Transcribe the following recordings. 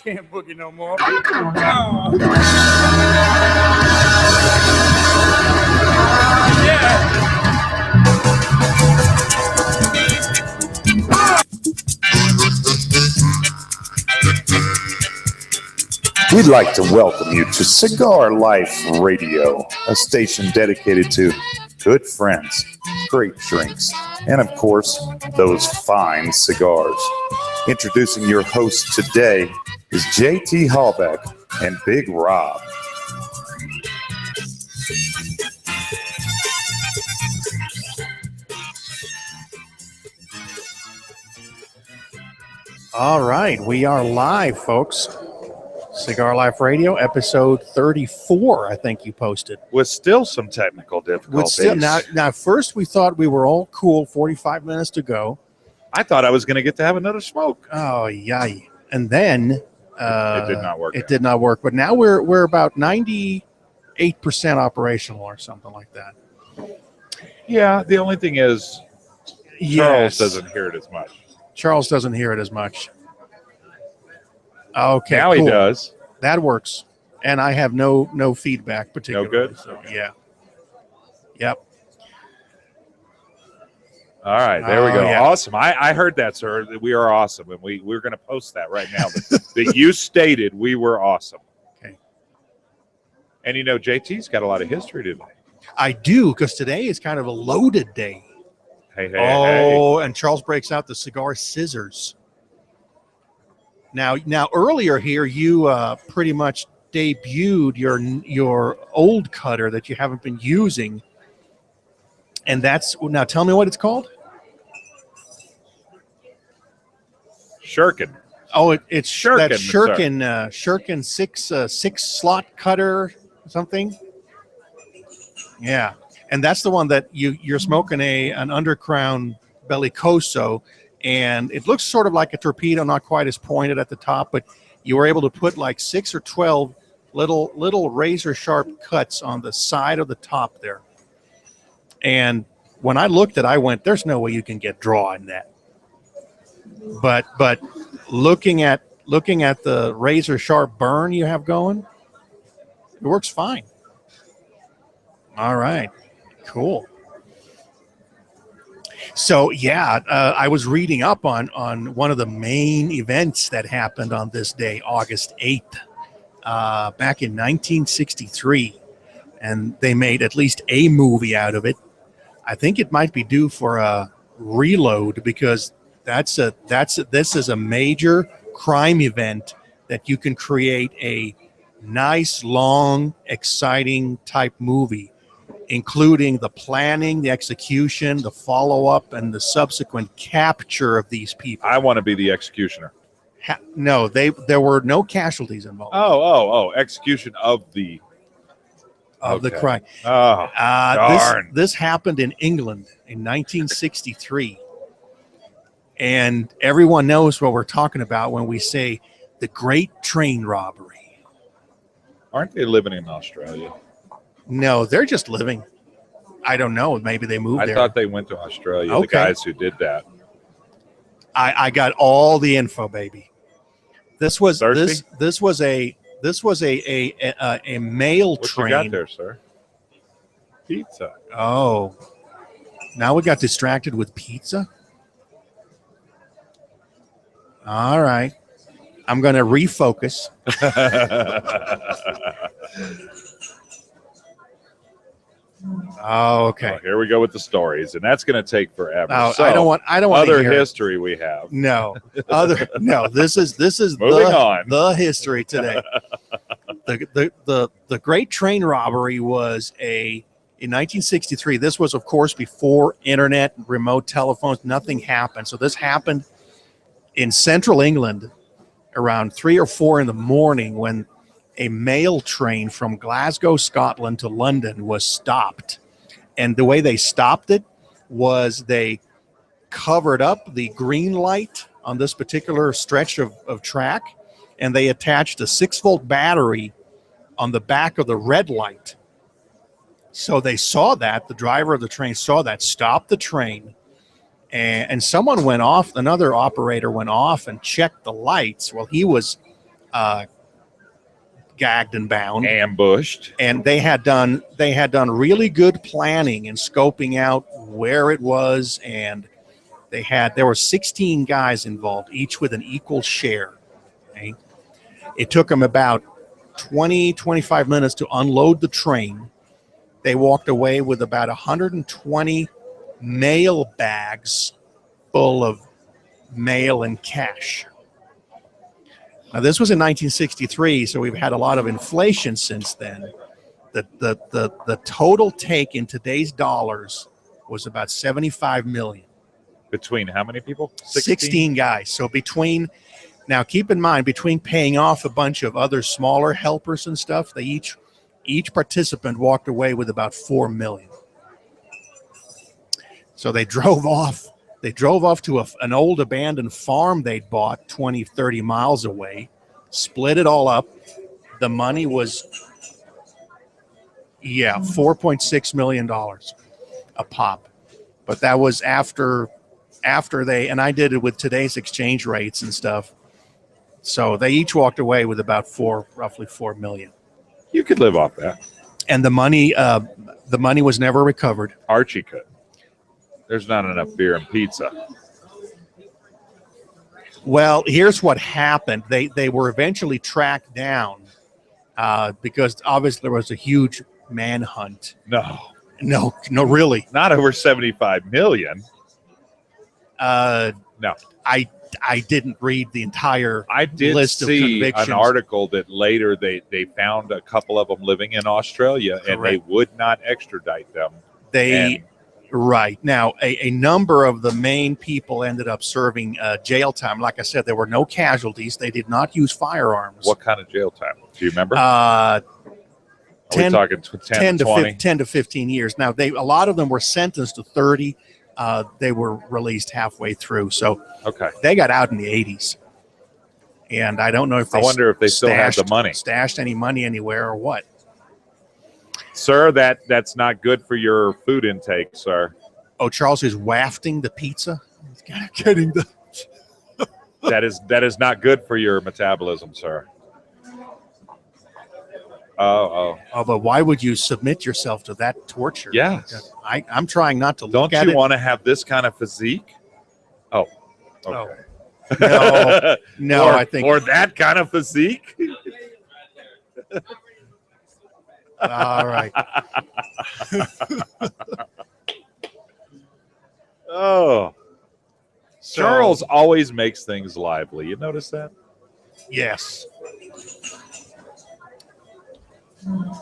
Can't boogie no more. Oh. Yeah. We'd like to welcome you to Cigar Life Radio, a station dedicated to good friends, great drinks, and of course, those fine cigars. Introducing your host today is JT Hallbeck and Big Rob. All right, we are live, folks. Cigar Life Radio, episode 34, I think you posted. With still some technical difficulties. Now, first we thought we were all cool, 45 minutes to go. I thought I was going to get to have another smoke. Oh, yay. And then it did not work. It did not work, but now we're about 98% operational or something like that. Yeah, the only thing is Charles doesn't hear it as much. Charles doesn't hear it as much. Okay, now cool. He does. That works. And I have no feedback particularly. No good? So, yeah. Yep. All right, there we go. Yeah. Awesome. I heard that, sir. That we are awesome, and we're going to post that right now. that you stated we were awesome. Okay. And you know, JT's got a lot of history today. I do, because today is kind of a loaded day. Hey. And Charles breaks out the cigar scissors. Now, earlier here, you pretty much debuted your old cutter that you haven't been using, and now tell me what it's called. Shurkin. Oh, it's Shurkin. That Shurkin six slot cutter something. Yeah, and that's the one that you're smoking an undercrown Bellicoso, and it looks sort of like a torpedo, not quite as pointed at the top, but you were able to put like 6 or 12 little razor sharp cuts on the side of the top there. And when I looked at it, I went, there's no way you can get draw in that. But looking at the razor sharp burn you have going, it works fine. All right, cool. So yeah, I was reading up on one of the main events that happened on this day, August 8th, back in 1963, and they made at least a movie out of it. I think it might be due for a reload, because this is a major crime event that you can create a nice, long, exciting type movie. including the planning, the execution, the follow-up, and the subsequent capture of these people. I want to be the executioner. No, there were no casualties involved. Oh! Execution of the crime. Oh, darn. This happened in England in 1963, and everyone knows what we're talking about when we say the Great Train Robbery. Aren't they living in Australia? No, they're just living. I don't know. Maybe they moved there. I thought they went to Australia. Okay. The guys who did that. I got all the info, baby. This was Thirsty? this was a mail What train. you got there, sir? Pizza. Oh, now we got distracted with pizza. All right, I'm going to refocus. Oh, okay. Oh, here we go with the stories, and that's going to take forever. Oh, So, I don't want other to hear it. history we have. No, This is Moving on. the history today. The Great Train Robbery was in 1963. This was, of course, before internet, remote telephones. Nothing happened. So this happened in central England around 3 or 4 in the morning when a mail train from Glasgow, Scotland to London was stopped. And the way they stopped it was they covered up the green light on this particular stretch of track, and they attached a 6-volt battery on the back of the red light. So they saw that, the driver of the train saw that, stopped the train, and someone went off, another operator went off and checked the lights. Well, he was gagged and bound, Ambushed. and they had done really good planning and scoping out where it was, and there were 16 guys involved, each with an equal share. Okay? It took them about 25 minutes to unload the train. They walked away with about 120 mail bags full of mail and cash. Now, this was in 1963, so we've had a lot of inflation since then. The total take in today's dollars was about $75 million. Between how many people? 16 guys. So now keep in mind, between paying off a bunch of other smaller helpers and stuff, they each participant walked away with about $4 million. So they drove off. They drove off to an old abandoned farm they'd bought 20, 30 miles away, split it all up. The money was, $4.6 million a pop. But that was after and I did it with today's exchange rates and stuff. So they each walked away with about roughly $4 million. You could live off that. And the money was never recovered. Archie could. There's not enough beer and pizza. Well, here's what happened. They were eventually tracked down because obviously there was a huge manhunt. No, really. Not over 75 million. No. I didn't read the entire I did list of see convictions. an article that later they found a couple of them living in Australia. Correct. And they would not extradite them. Right. Now, a number of the main people ended up serving jail time. Like I said, there were no casualties. They did not use firearms. What kind of jail time? Do you remember? 10, we talking 10 to 20? 10 to 15 years. Now, a lot of them were sentenced to 30. They were released halfway through. So Okay. they got out in the 80s. And I don't know if I wonder if they still have the money. Stashed any money anywhere or what. Sir, that's not good for your food intake, sir. Oh, Charles is wafting the pizza. He's kind of getting the. That is not good for your metabolism, sir. Oh. Oh, but why would you submit yourself to that torture? Yes. I'm trying not to Don't look at you it. want to have this kind of physique? Oh. Okay. No, I think. Or that kind of physique? All right. Oh. So, Charles always makes things lively. You notice that? Yes.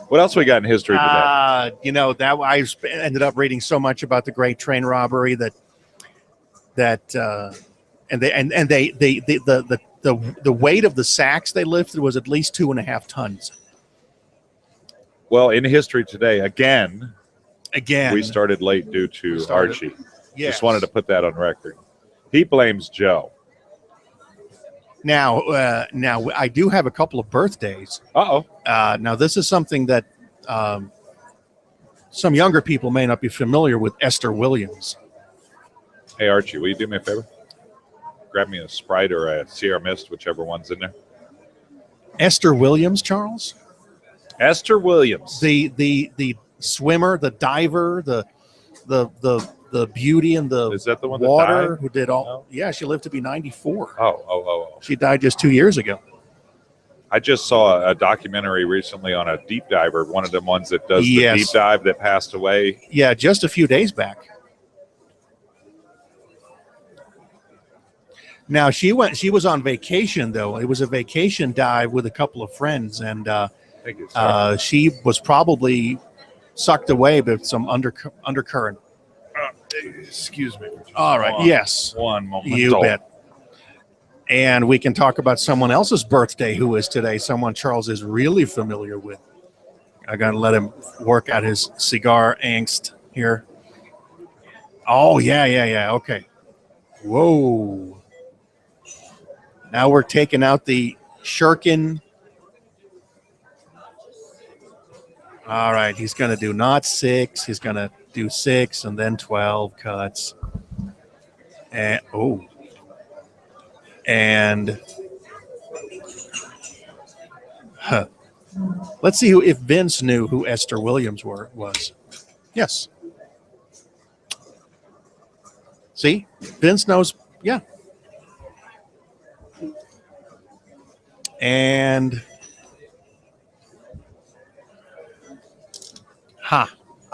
What else we got in history today? You know, that I ended up reading so much about the Great Train Robbery that the weight of the sacks they lifted was at least 2.5 tons. Well, in history today, again, We started late due to Archie. Yes. Just wanted to put that on record. He blames Joe. Now I do have a couple of birthdays. Uh-oh. Now this is something that some younger people may not be familiar with. Esther Williams. Hey, Archie, will you do me a favor? Grab me a Sprite or a Sierra Mist, whichever one's in there. Esther Williams, Charles. Esther Williams. The swimmer, the diver, the beauty in the Is that the one water that died? who did all. No. Yeah, she lived to be 94. Oh. She died just 2 years ago. I just saw a documentary recently on a deep diver, one of the ones that does the deep dive that passed away. Yeah, just a few days back. Now she was on vacation though. It was a vacation dive with a couple of friends, and she was probably sucked away by some undercurrent. Excuse me. All right. Yes. One moment. You bet. And we can talk about someone else's birthday who is today, someone Charles is really familiar with. I got to let him work out his cigar angst here. Oh, yeah. Okay. Whoa. Now we're taking out the Shirkin. All right. He's going to do not 6. He's going to do 6 and then 12 cuts. And let's see if Vince knew who Esther Williams was. Yes. See, Vince knows. Yeah. And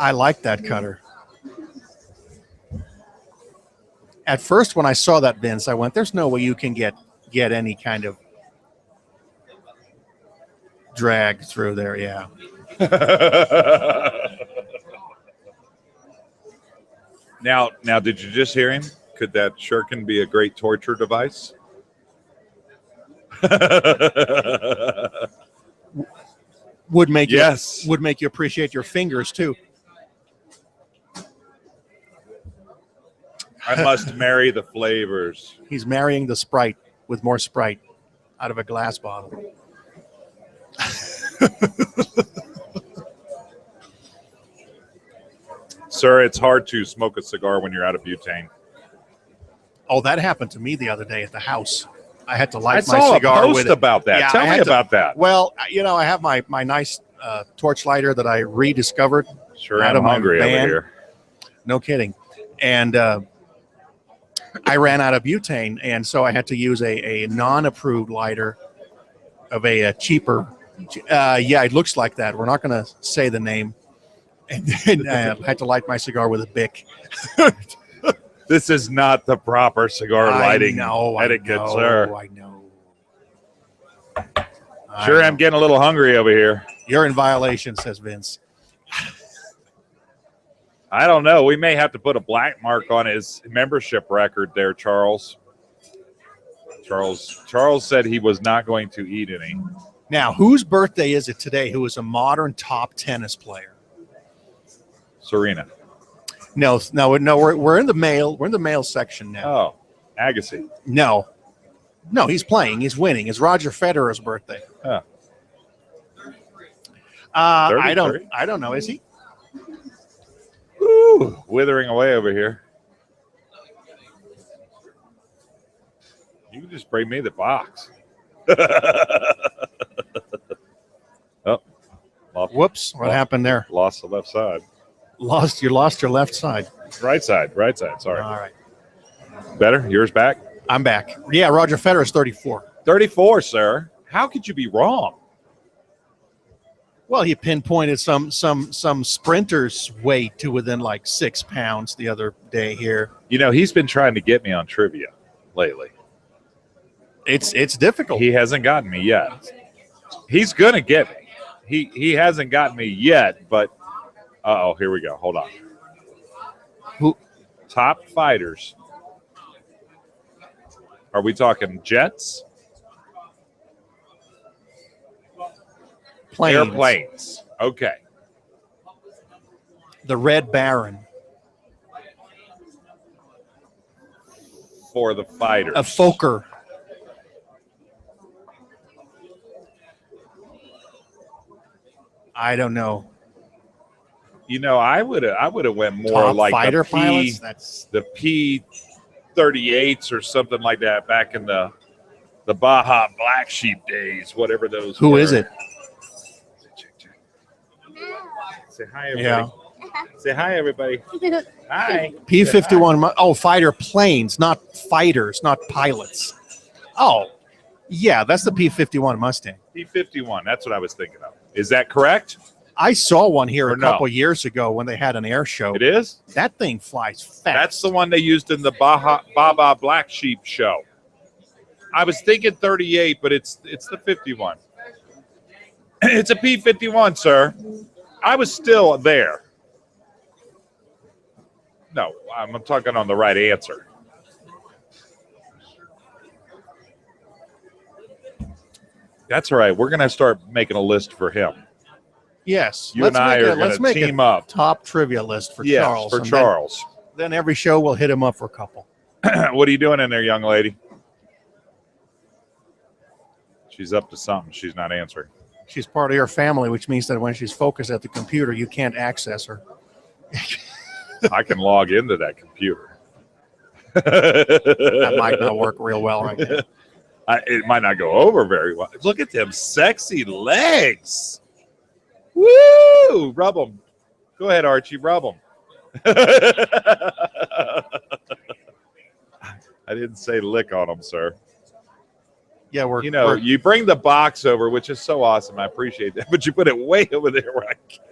I like that cutter. At first, when I saw that, Vince, I went, there's no way you can get any kind of drag through there. Yeah. Now, did you just hear him? Could that shuriken be a great torture device? Would make Yes. would make you appreciate your fingers too. I must marry the flavors. He's marrying the Sprite with more Sprite out of a glass bottle. Sir, it's hard to smoke a cigar when you're out of butane. Oh, that happened to me the other day at the house. I had to I light my saw a cigar post with it. about that. Yeah, Tell I me had to- about that. Well, you know, I have my nice torch lighter that I rediscovered. Sure, out I'm of my hungry over van. here. No kidding. And I ran out of butane, and so I had to use a non-approved lighter of a cheaper. Yeah, it looks like that. We're not going to say the name. And then I had to light my cigar with a Bic. This is not the proper cigar lighting etiquette, sir. I know. Sure, I'm getting a little hungry over here. You're in violation, says Vince. I don't know. We may have to put a black mark on his membership record there, Charles. Charles said he was not going to eat any. Now, whose birthday is it today who is a modern top tennis player? Serena. No, we're in the male. We're in the male section now. Oh, Agassi. No, he's playing. He's winning. It's Roger Federer's birthday. Huh. I don't know. Is he? Ooh, withering away over here. You can just bring me the box. Oh, Whoops! What happened there? Lost the left side. You lost your left side. Right side. Sorry. All right. Better? Yours back? I'm back. Yeah, Roger Federer's 34. 34, sir. How could you be wrong? Well, he pinpointed some sprinter's weight to within like 6 pounds the other day here. You know, he's been trying to get me on trivia lately. It's difficult. He hasn't gotten me yet. He's going to get me. He hasn't gotten me yet, but here we go. Hold on. Who? Top fighters. Are we talking jets? Planes. Airplanes. Okay. The Red Baron. For the fighters. A Fokker. I don't know. You know, I would have went more Top like fighter the pilots. That's the P-38s or something like that back in the Baja Black Sheep days, whatever those. Who were. is it? Say hi, everybody. Say hi, everybody. Hi. P-51. Oh, fighter planes, not fighters, not pilots. Oh, yeah, that's the P-51 Mustang. P-51. That's what I was thinking of. Is that correct? I saw one here Or a no? couple years ago when they had an air show. It is. That thing flies fast. That's the one they used in the Baja Black Sheep show. I was thinking 38, but it's the 51. It's a P-51, sir. I was still there. No, I'm talking on the right answer. That's all right. We're going to start making a list for him. Yes. You and I are going let's to make team a up. top trivia list for Yes, Charles. for and Charles. Then every show we'll hit him up for a couple. What are you doing in there, young lady? She's up to something. She's not answering. She's part of your family, which means that when she's focused at the computer, you can't access her. I can log into that computer. That might not work real well right now. It might not go over very well. Look at them sexy legs. Woo! Rub them. Go ahead, Archie. Rub them. I didn't say lick on them, sir. Yeah, You bring the box over, which is so awesome. I appreciate that. But you put it way over there where I can't.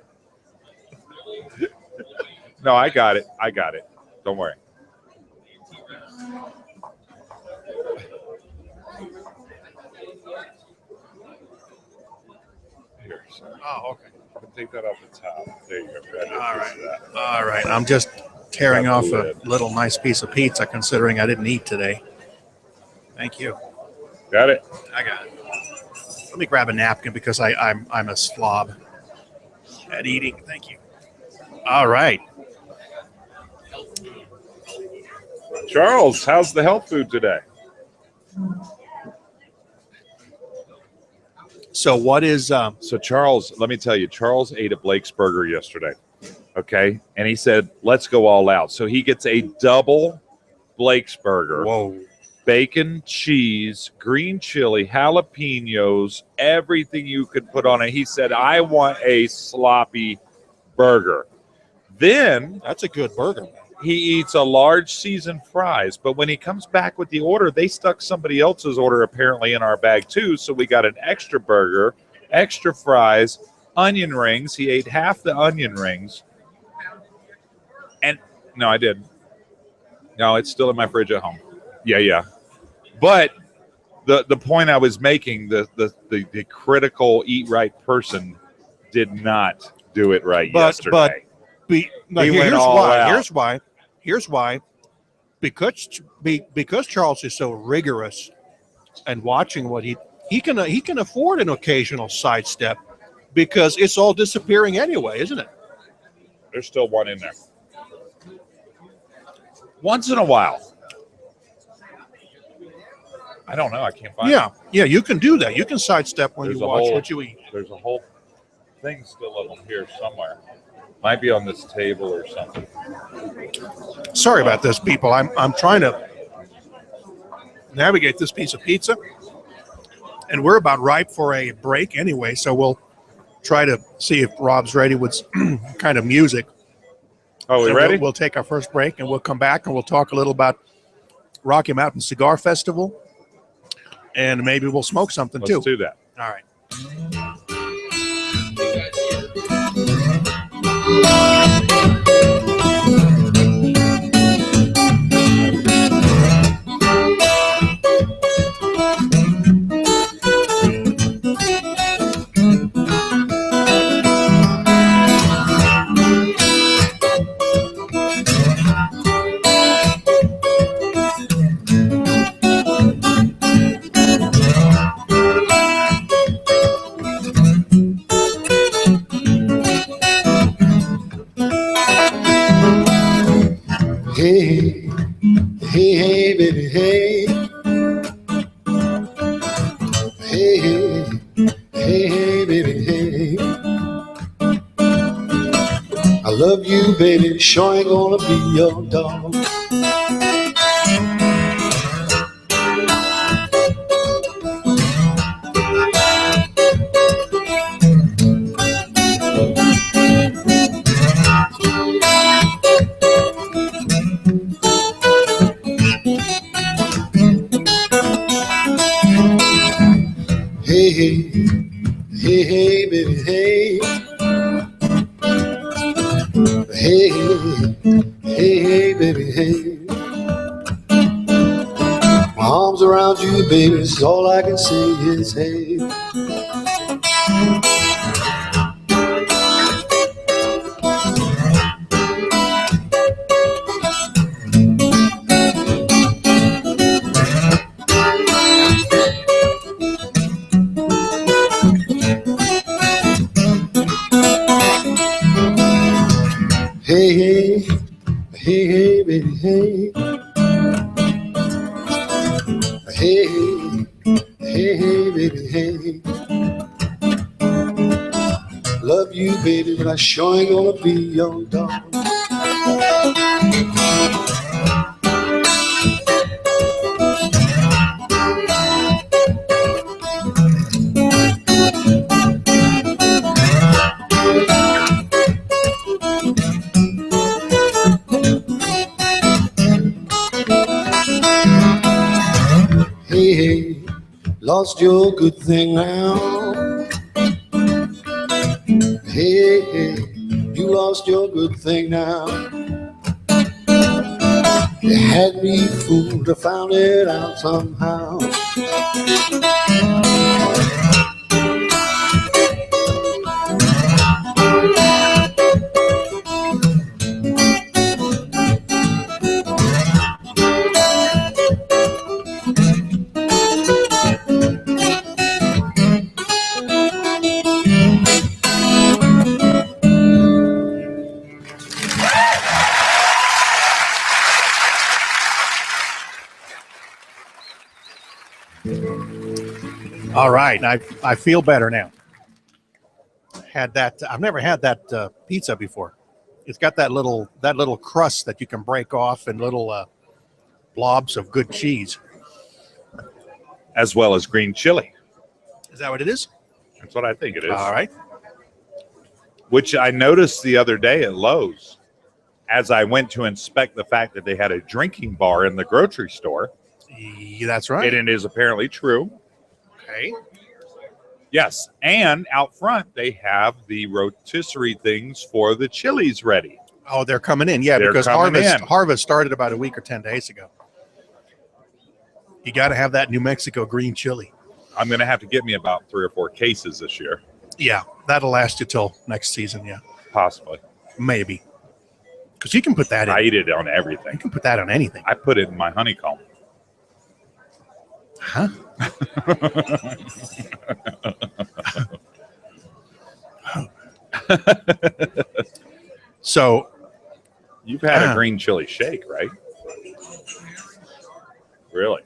No, I got it. Don't worry. Here, sir. Oh, okay. I can take that off the top. There you go. All right. I'm just tearing Got off the a lid. little nice piece of pizza, considering I didn't eat today. Thank you. Got it? I got it. Let me grab a napkin because I'm a slob at eating. Thank you. All right. Charles, how's the health food today? So what is So Charles, let me tell you, Charles ate a Blake's Burger yesterday. Okay. And he said, let's go all out. So he gets a double Blake's Burger. whoa. Bacon, cheese, green chili, jalapenos, everything you could put on it. He said, I want a sloppy burger. Then That's a good burger. he eats a large seasoned fries. But when he comes back with the order, they stuck somebody else's order apparently in our bag too. So we got an extra burger, extra fries, onion rings. He ate half the onion rings. And no, I did. No, it's still in my fridge at home. Yeah. But the point I was making, the critical eat right person did not do it right yesterday. Went all out. Here's why. Because Charles is so rigorous and watching what he can afford an occasional sidestep because it's all disappearing anyway, isn't it? There's still one in there. Once in a while. I don't know. I can't find it. Yeah, you can do that. You can sidestep when There's you a watch whole- what you eat. There's a whole thing still of them here somewhere. Might be on this table or something. Sorry about this, people. I'm trying to navigate this piece of pizza, and we're about ripe for a break anyway. So we'll try to see if Rob's ready with kind of music. Oh, we So ready? We'll take our first break, and we'll come back and we'll talk a little about Rocky Mountain Cigar Festival, and maybe we'll smoke something Let's too. do that. All right. Hey, hey, hey, baby, hey. Hey, hey, hey, hey, baby, hey. I love you, baby, sure ain't gonna be your dog. Hey, hey, hey, hey, baby, hey. Hey, hey, hey, baby, hey. My arms around you, baby, is all I can say is hey. Hey, hey, hey, hey, baby, hey. Hey, hey, hey, baby, hey. Love you, baby, but I sure ain't gonna be your dog. Hey, hey, lost your good thing now. Hey, hey, you lost your good thing now. You had me fooled, I found it out somehow. All right, I feel better now. Had that? I've never had that pizza before. It's got that little crust that you can break off and little blobs of good cheese. As well as green chili. Is that what it is? That's what I think it is. All right. Which I noticed the other day at Lowe's as I went to inspect the fact that they had a drinking bar in the grocery store. Yeah, that's right. And it is apparently true. Okay. Yes. And out front, they have the rotisserie things for the chilies ready. Oh, they're coming in. Yeah, They're because coming in. harvest started about a week or 10 days ago. You got to have that New Mexico green chili. I'm going to have to get me about 3 or 4 cases this year. Yeah, that'll last you till next season. Yeah, Possibly. maybe. Because you can put that in. I eat it on You everything. can put that on anything. I put it in my honeycomb. Huh? So You've had a green chili shake, right? Really?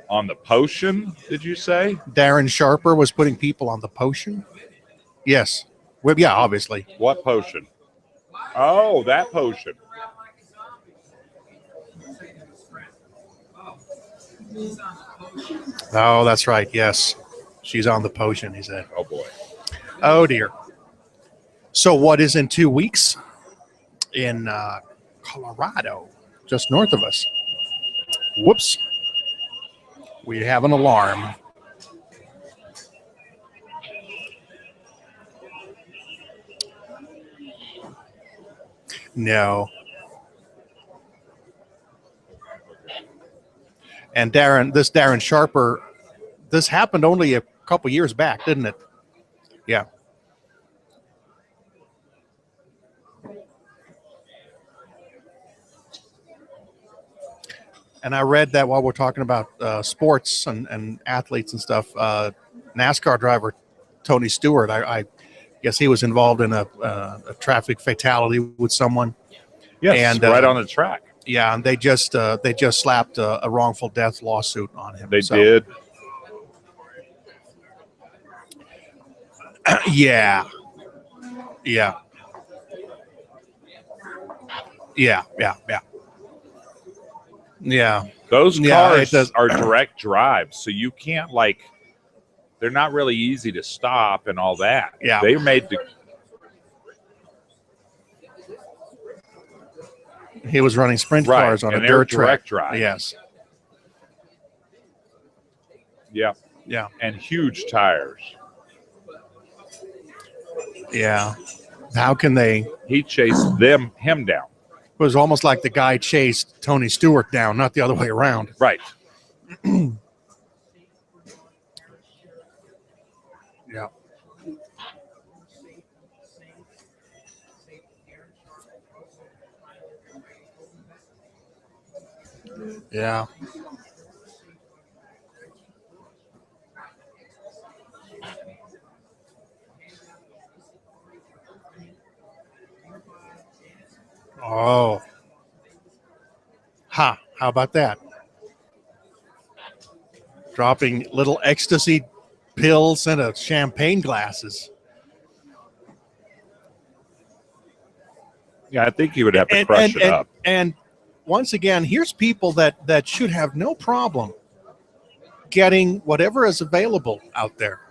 On the potion, did you say? Darren Sharper was putting people on the potion? Yes. Well, yeah, obviously. What potion? Oh, that potion. Oh, that's right. Yes. She's on the potion, he said. Oh, boy. Oh, dear. So what is in 2 weeks? In Colorado, just north of us. Whoops. We have an alarm. No. And Darren Sharper, this happened only a couple years back, didn't it? Yeah. And I read that while we're talking about sports and athletes and stuff, NASCAR driver Tony Stewart, I guess he was involved in a traffic fatality with someone. Yes, And, right on the track. Yeah, and they just slapped a wrongful death lawsuit on him. They did. Yeah. Those Yeah, cars it does. are direct drives, so you can't they're not really easy to stop and all that. Yeah. They made the He was running sprint right, cars on and a they're dirt direct track. drive. Yes. Yeah. Yeah. And huge tires. Yeah. How can they? He chased him down. It was almost like the guy chased Tony Stewart down, not the other way around. Right. Yeah. Yeah. Oh. Ha. How about that? Dropping little ecstasy pills into champagne glasses. Yeah, I think he would have to crush it up. And once again, here's people that should have no problem getting whatever is available out there.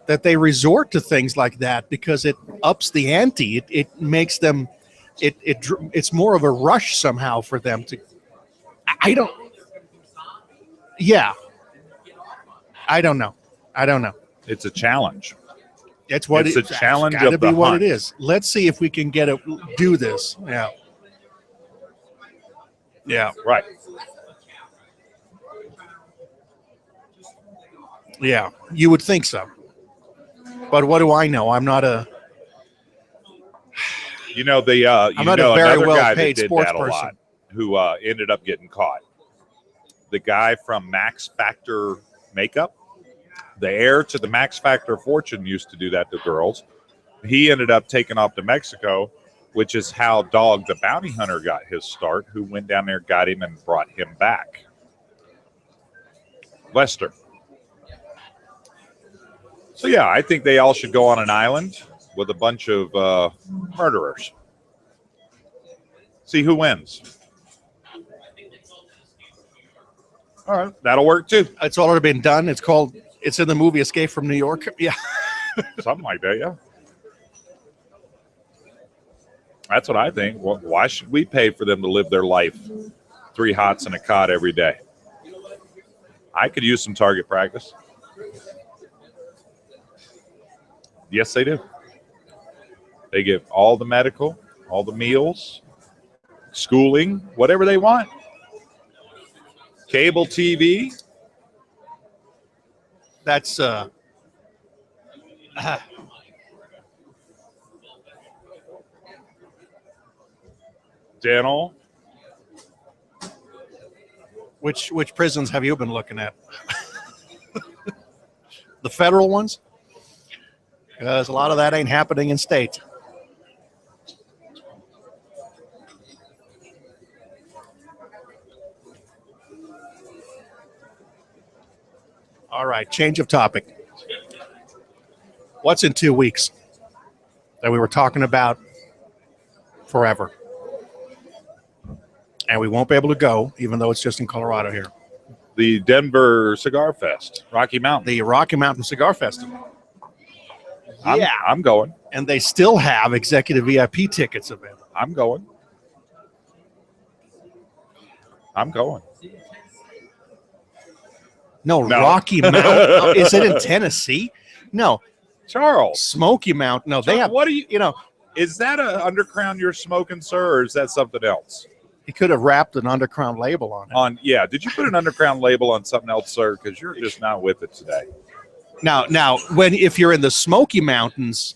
That they resort to things like that because it ups the ante. It makes them. It's more of a rush somehow for them to. I don't. Yeah. I don't know. It's a challenge. It's what it's a challenge Got to of be the what hunt. it is. Let's see if we can do this. Yeah. Yeah. Right. Yeah. You would think so. But what do I know? I'm not a. You know I'm not a very another guy that well-paid did sports that a person. lot, who ended up getting caught. The guy from Max Factor Makeup, the heir to the Max Factor fortune, used to do that to girls. He ended up taking off to Mexico, which is how Dog the Bounty Hunter got his start, who went down there, got him, and brought him back. Lester. So, yeah, I think they all should go on an island with a bunch of murderers. See who wins. All right, that'll work too. It's already been done. It's in the movie Escape from New York. Yeah. Something like that, yeah. That's what I think. Well, why should we pay for them to live their life 3 hots and a cot every day? I could use some target practice. Yes, they do. They give all the medical, all the meals, schooling, whatever they want. Cable TV. That's Dental. which prisons have you been looking at? The federal ones? Because a lot of that ain't happening in state. All right, change of topic. What's in 2 weeks that we were talking about forever? And we won't be able to go, even though it's just in Colorado here. The Denver Cigar Fest, Rocky Mountain. The Rocky Mountain Cigar Festival. I'm going. And they still have executive VIP tickets available. I'm going. No, No. Rocky Mountain. Oh, is it in Tennessee? No, Charles. Smoky Mountain. No, they have. What do you? You know, Is that a Undercrown you're smoking, sir, or is that something else? he could have wrapped an Undercrown label on it. Did you put an Undercrown label on something else, sir? Because you're just not with it today. Now, if you're in the Smoky Mountains,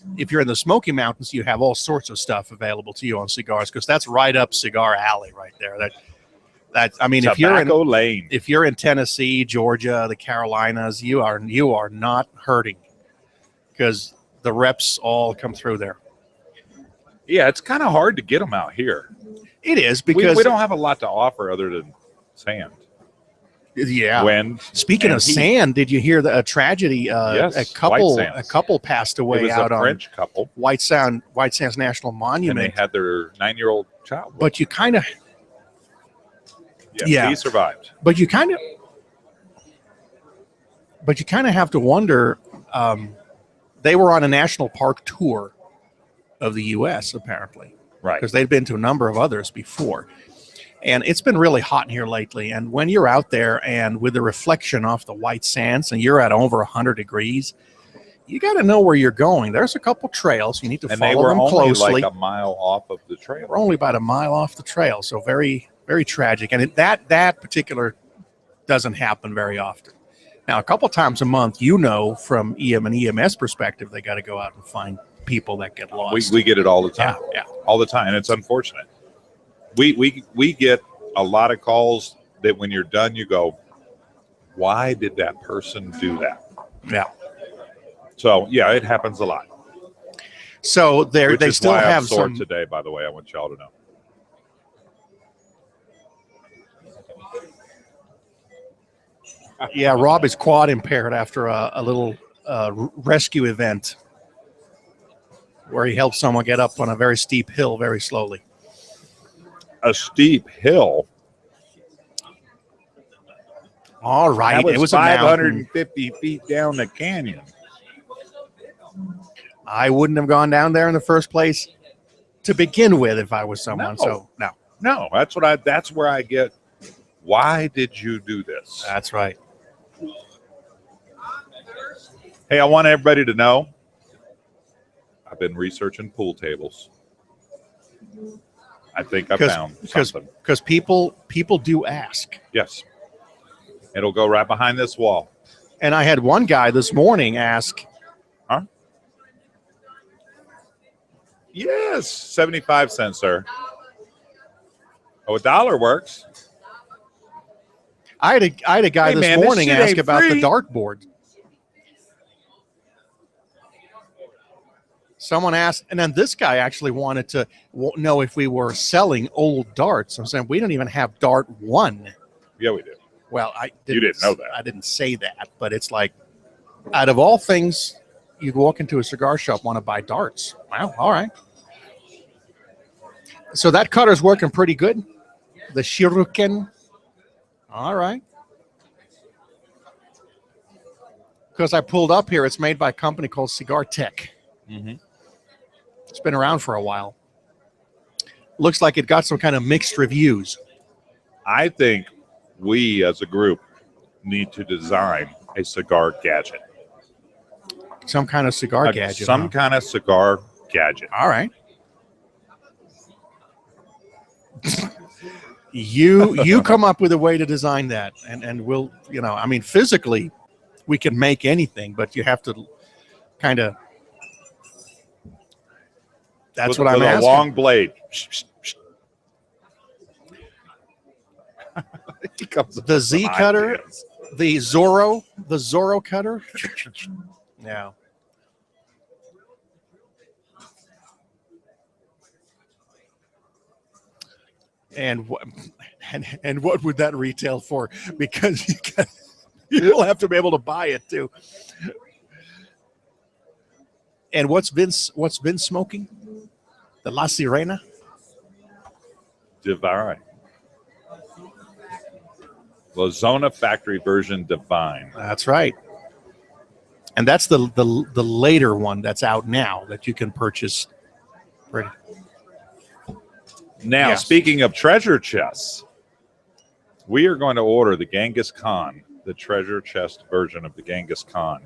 you have all sorts of stuff available to you on cigars because that's right up cigar alley right there. That I mean, Tobacco Lane. if you're in Tennessee, Georgia, the Carolinas, you are not hurting because the reps all come through there. Yeah, it's kind of hard to get them out here. It is because we don't have a lot to offer other than sand. Yeah. Wind. Speaking and of heat. sand, did you hear a tragedy? Yes, a couple White Sands. a couple passed It away was out a on French couple, White Sands National and Monument. they had their 9-year-old child. But you kind of He survived. but you kind of have to wonder. They were on a national park tour of the U.S. apparently, Right. because they'd been to a number of others before. And it's been really hot in here lately. And when you're out there and with the reflection off the white sands and you're at over 100 degrees, you got to know where you're going. There's a couple trails. You need to And they follow were them only closely. like a mile off of the trail. We're only about a mile off the trail. So very, very tragic. And that particular doesn't happen very often. Now, a couple times a month, from EM and EMS perspective, they got to go out and find people that get lost. We get it all the time. Yeah. All the time. And it's unfortunate. We get a lot of calls that when you're done, you go, why did that person do that? Yeah. So, yeah, it happens a lot. So Which they is still why I'm have sore some. today, by the way. I want y'all to know. Yeah, Rob is quad impaired after a little rescue event where he helped someone get up on a very steep hill very slowly. A steep hill. All right, That was, it was a mountain. 550 feet down the canyon. I wouldn't have gone down there in the first place to begin with if I was someone. No. So no, No, that's where I get, why did you do this? that's right. Hey, I want everybody to know I've been researching pool tables. I think I found something. Because people do ask. Yes. It'll go right behind this wall. And I had one guy this morning ask, Yes, 75 cents, sir. Oh, $1 works. I had a guy Hey, this man, this morning shit ask ain't about free. the dartboard. Someone asked, and then this guy actually wanted to know if we were selling old darts. I'm saying we don't even have Dart 1. Yeah, we do. Well, You didn't know that. I didn't say that, but it's like, out of all things, you walk into a cigar shop, want to buy darts. Well, all right. So that cutter's working pretty good. The Shuriken. All right. Because I pulled up here, it's made by a company called Cigar Tech. Mm-hmm. It's been around for a while. Looks like it got some kind of mixed reviews. I think we as a group need to design a cigar gadget. Some kind of cigar gadget. Some huh? kind of cigar gadget. All right. You come up with a way to design that, and we'll, physically we can make anything, but you have to kind of. That's what I'm with asking. a long blade. He comes up The with Z some cutter, ideas. the Zorro cutter. Yeah. And what would that retail for? Because you'll have to be able to buy it too. And what's been smoking? The La Sirena. Divine. La Zona factory version Divine. That's right. And that's the later one that's out now that you can purchase. Pretty. Now, Yes. speaking of treasure chests, we are going to order the Genghis Khan, the treasure chest version of the Genghis Khan.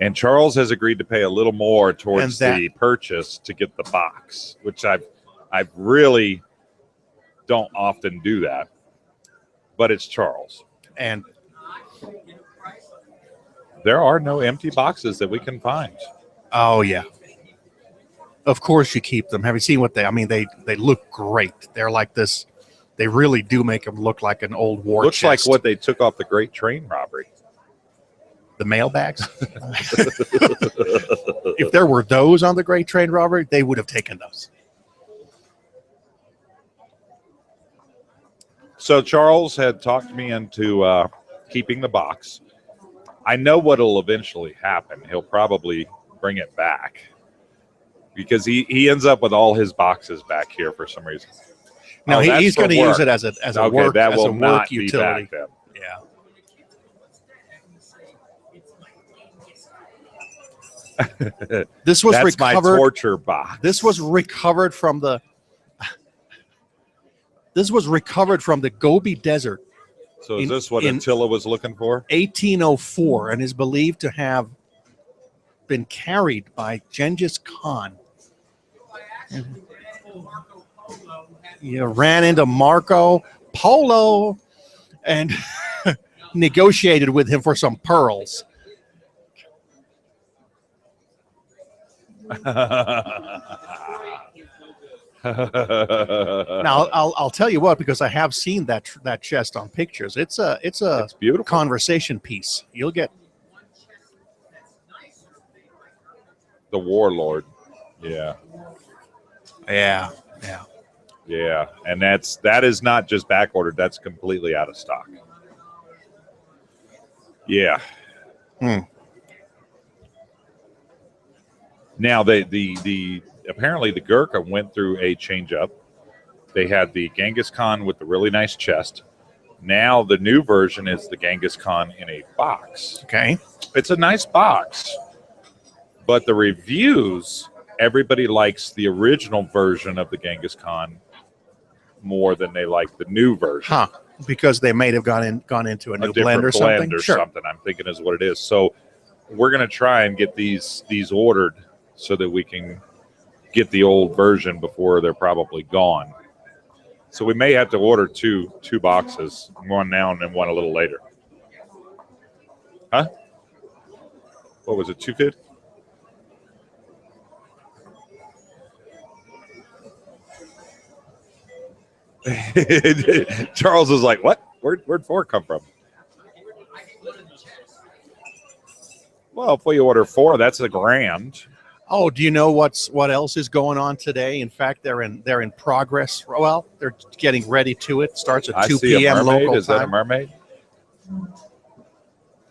And Charles has agreed to pay a little more towards the purchase to get the box, which I really don't often do that. But it's Charles. And There are no empty boxes that we can find. oh yeah. Of course you keep them. Have you seen what they look great. They're like this. They really do make them look like an old war Looks chest. like what they took off the Great Train Robbery. The mailbags. if there were those on the Great Train Robbery, they would have taken those. So Charles had talked me into keeping the box. I know what'll eventually happen. He'll probably bring it back because he ends up with all his boxes back here for some reason. No, he's going to use it as a Okay, work that as will a work not be utility. back then. Yeah. This was That's recovered. my torture box. This was recovered from the. This was recovered from the Gobi Desert. So is this what Attila was looking for? 1804, and is believed to have been carried by Genghis Khan. You ran into Marco Polo and negotiated with him for some pearls. Now I'll tell you what, because I have seen that chest on pictures. It's a beautiful conversation piece. You'll get the warlord. Yeah. And that is not just back ordered. That's completely out of stock. Yeah. Now the apparently the Gurkha went through a change up. They had the Genghis Khan with the really nice chest. Now the new version is the Genghis Khan in a box. Okay. It's a nice box. But the reviews, everybody likes the original version of the Genghis Khan more than they like the new version. Because they may have gone into a new blend or something. Something I'm thinking is what it is. So we're going to try and get these ordered so that we can get the old version before they're probably gone. So we may have to order two boxes, one now and then one a little later. Huh? What was it, 250? Charles was like, what? Where'd 4 come from? Well, if we order 4, that's $1,000. Oh, do you know what else is going on today? In fact, they're in progress. Well, they're getting ready to it. Starts at 2 p.m. local time. Is that a mermaid?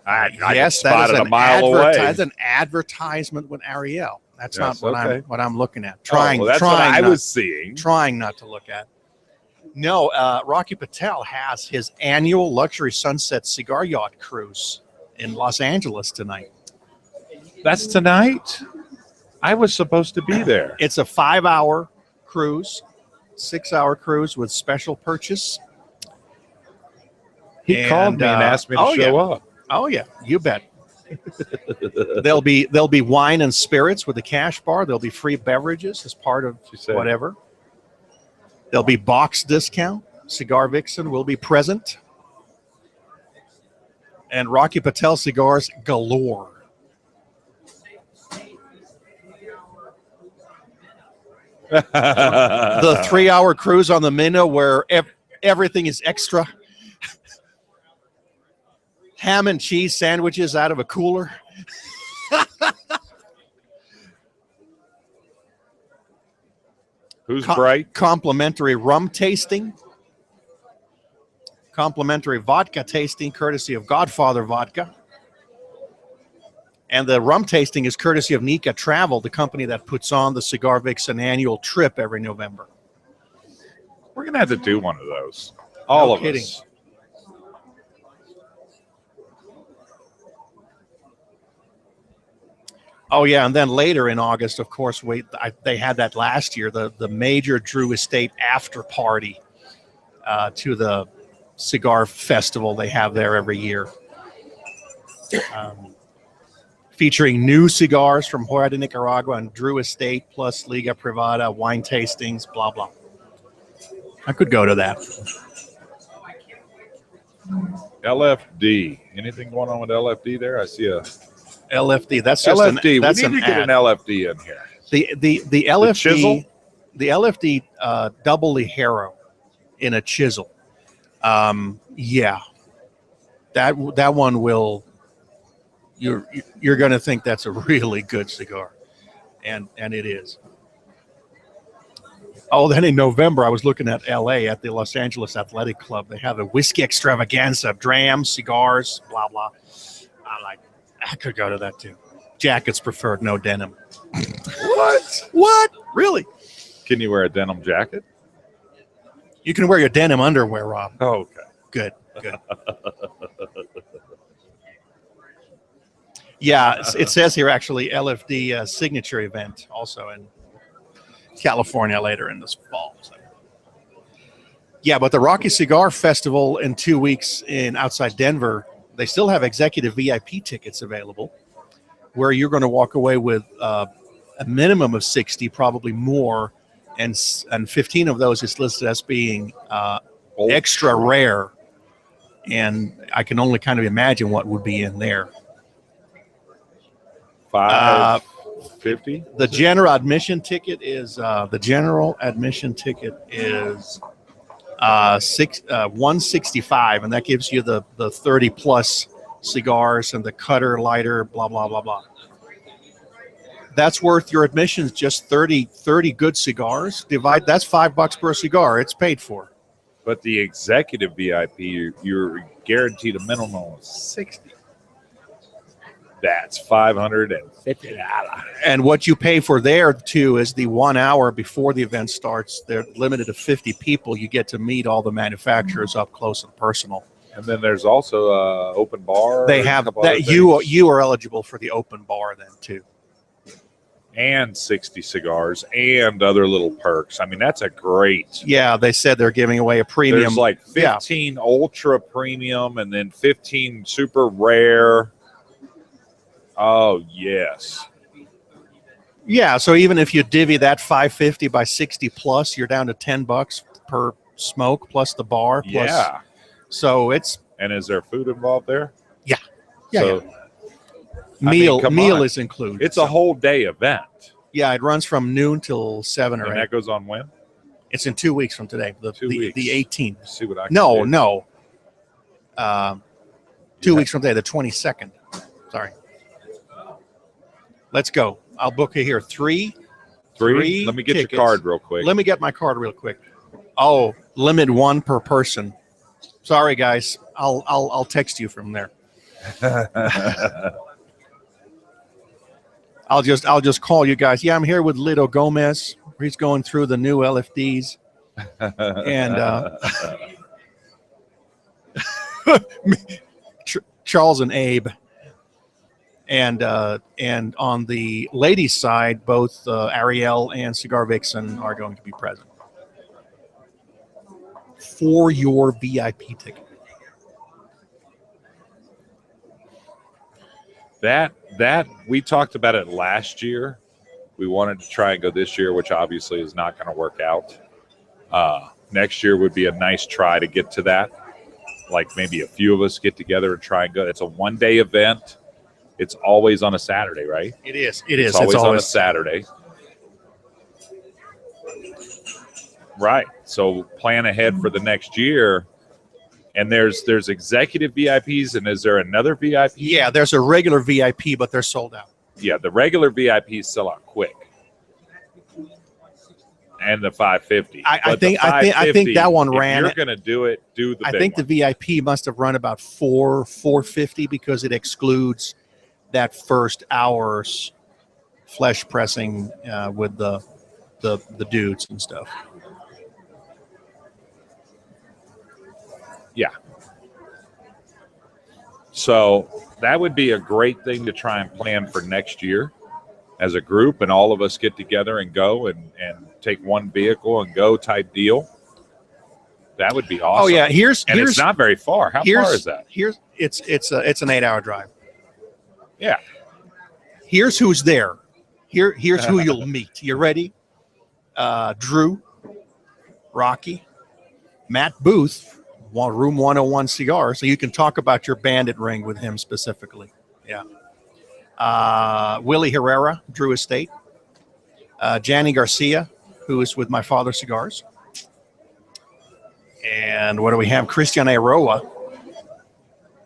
Yes, that is a mile away. That's an advertisement with Ariel. That's not what I'm looking at. That's what I was seeing. Trying not to look at. No, Rocky Patel has his annual luxury sunset cigar yacht cruise in Los Angeles tonight. That's tonight? I was supposed to be there. It's a 5-hour cruise, 6-hour cruise with special purchase. He called me and asked me to show up. Oh yeah, you bet. There'll be wine and spirits with the cash bar. There'll be free beverages as part of whatever. There'll be box discount. Cigar Vixen will be present. And Rocky Patel cigars galore. The 3-hour cruise on the Minnow where everything is extra. Ham and cheese sandwiches out of a cooler. Who's bright? Complimentary rum tasting. Complimentary vodka tasting courtesy of Godfather Vodka. And the rum tasting is courtesy of Nika Travel, the company that puts on the Cigar Vixen annual trip every November. We're going to have to do one of those. All of us. Oh, yeah, and then later in August, of course, they had that last year, the major Drew Estate after party to the cigar festival they have there every year. Featuring new cigars from Joya de Nicaragua and Drew Estate, plus Liga Privada, wine tastings, blah, blah. I could go to that. LFD. Anything going on with LFD there? I see a LFD. That's just LFD. We need to get ad. an LFD in here. The LFD. The LFD double Ligero in a chisel. Yeah, that one will. You're going to think that's a really good cigar. and it is. Oh, then in November, I was looking at L.A. at the Los Angeles Athletic Club. They have a whiskey extravaganza, drams, cigars, blah, blah. I could go to that, too. Jackets preferred, no denim. What? What? Really? Can you wear a denim jacket? You can wear your denim underwear, Rob. Oh, okay. Good. Yeah, it says here, actually, LFD signature event also in California later in this fall. So. Yeah, but the Rocky Cigar Festival in 2 weeks outside Denver, they still have executive VIP tickets available where you're going to walk away with a minimum of 60, probably more, and 15 of those is listed as being extra rare. And I can only kind of imagine what would be in there. $550. The general admission ticket is $165, and that gives you the 30 plus cigars and the cutter, lighter, blah blah blah blah. That's worth your admissions, just 30 good cigars. That's $5 per cigar. It's paid for. But the executive VIP, you're guaranteed a minimum of 60. That's $550. And what you pay for there, too, is the 1 hour before the event starts. They're limited to 50 people. You get to meet all the manufacturers up close and personal. And then there's also an open bar. They have that. You are eligible for the open bar then, too. And 60 cigars and other little perks. I mean, that's a great. Yeah, they said they're giving away a premium. There's like 15 ultra premium and then 15 super rare. Oh, yes. Yeah, so even if you divvy that $550 by 60 plus, you're down to $10 per smoke plus the bar. Plus, yeah. So it's. And is there food involved there? Yeah. So, yeah. Meal on. is included. It's a whole day event. Yeah, it runs from noon till 7 or 8. And that goes on when? It's in 2 weeks from today. The 18th. Let's see what I can No. do. 2 weeks from today, the 22nd. Sorry. Let's go. I'll book you here. Three. Let me get tickets. your card real quick. Let me get my card real quick. Oh, limit 1 per person. Sorry, guys. I'll text you from there. I'll just call you guys. Yeah, I'm here with Lido Gomez. He's going through the new LFDs. And Charles and Abe. And on the ladies' side, both Ariel and Cigar Vixen are going to be present for your VIP ticket. That we talked about it last year. We wanted to try and go this year, which obviously is not going to work out. Next year would be a nice try to get to that. Like maybe a few of us get together and try and go. It's a one-day event. It's always on a Saturday, right? It is. It's always on a Saturday. Right. So plan ahead for the next year. And there's executive VIPs, and is there another VIP? Yeah, there's a regular VIP, but they're sold out. Yeah, the regular VIPs sell out quick. And the 550. I think that one ran. If you're going to do it, do the big I think one. the VIP must have run about $450 because it excludes that first hour's flesh pressing with the dudes and stuff. Yeah. So that would be a great thing to try and plan for next year as a group, and all of us get together and go and take one vehicle and go type deal. That would be awesome. Oh yeah, it's not very far. How far is that? It's an 8-hour drive. Yeah. Here's who's there. Here's who you'll meet. You ready? Drew, Rocky, Matt Booth, Room 101 Cigar, so you can talk about your bandit ring with him specifically. Yeah. Willie Herrera, Drew Estate. Janny Garcia, who is with My Father Cigars. And what do we have? Christian Eiroa.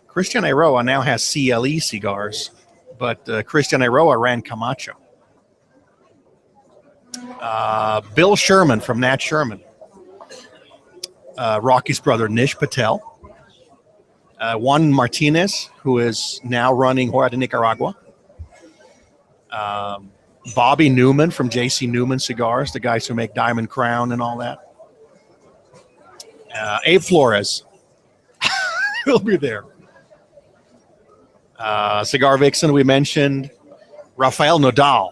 Christian Eiroa now has CLE cigars, but Christian Eiroa ran Camacho. Bill Sherman from Nat Sherman. Rocky's brother, Nish Patel. Juan Martinez, who is now running Hora de Nicaragua. Bobby Newman from J.C. Newman Cigars, the guys who make Diamond Crown and all that. Abe Flores will be there. Cigar Vixen, we mentioned. Rafael Nadal.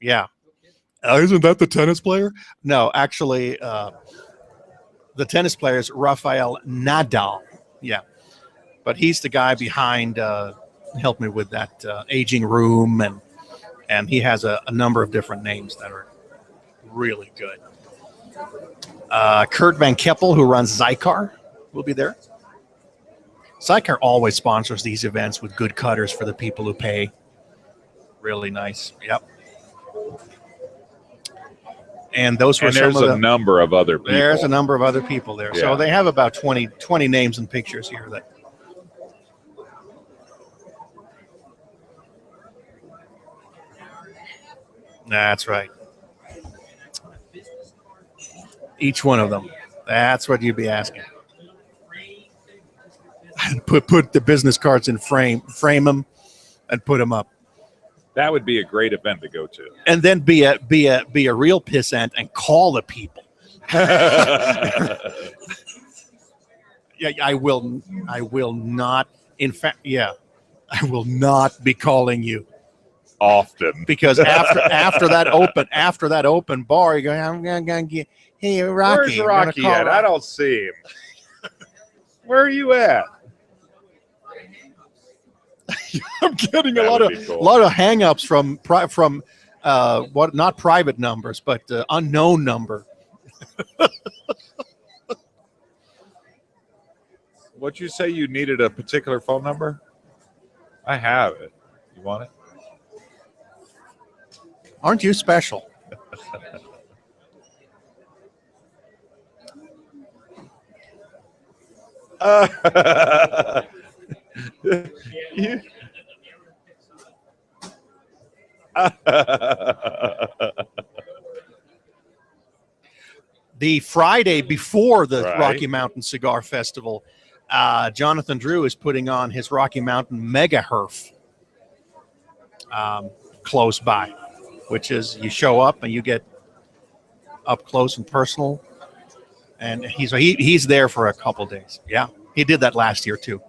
Yeah. Isn't that the tennis player? No, actually, the tennis player is Rafael Nadal. Yeah. But he's the guy behind, helped me with that aging room, and he has a number of different names that are really good. Kurt Van Keppel, who runs Cigar, will be there. Cigar always sponsors these events with good cutters for the people who pay. Really nice. Yep. And those were there's a number of other people. There's a number of other people there. Yeah. So they have about 20 names and pictures here. That's right. Each one of them. That's what you'd be asking. Put the business cards in frame them, and put them up. That would be a great event to go to. And then be a real pissant and call the people. Yeah, I will not. In fact, yeah, I will not be calling you often, because after that open bar, you go, I'm gonna get, hey, Rocky. Where's Rocky at? I don't see him. Where are you at? I'm getting a lot of hang-ups from what, not private numbers, but unknown number. What'd you say? You needed a particular phone number? I have it. You want it? Aren't you special? The Friday before the Rocky Mountain Cigar Festival, Jonathan Drew is putting on his Rocky Mountain Mega Herf close by, which is you show up and you get up close and personal, and he's there for a couple days. Yeah, he did that last year too.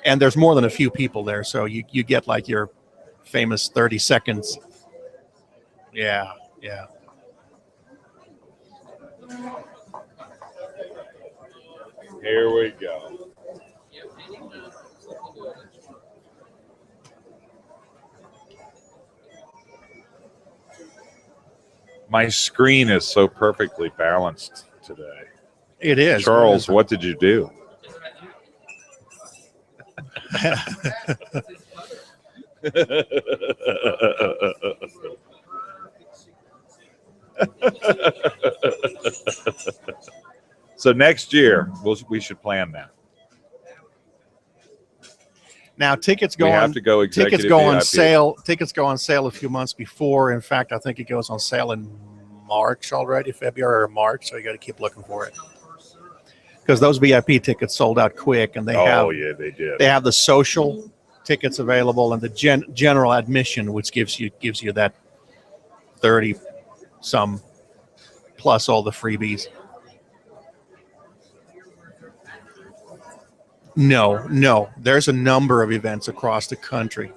And there's more than a few people there, so you get like your famous 30 seconds. Yeah, yeah. Here we go. My screen is so perfectly balanced today. It is. Charles, what did you do? So next year we should plan that. Now tickets go on VIP. Sale. Tickets go on sale a few months before. In fact, I think it goes on sale in March already, February or March. So you got to keep looking for it, because those VIP tickets sold out quick, and they they did. They have the social tickets available and the general admission, which gives you that 30 some plus all the freebies. No, there's a number of events across the country.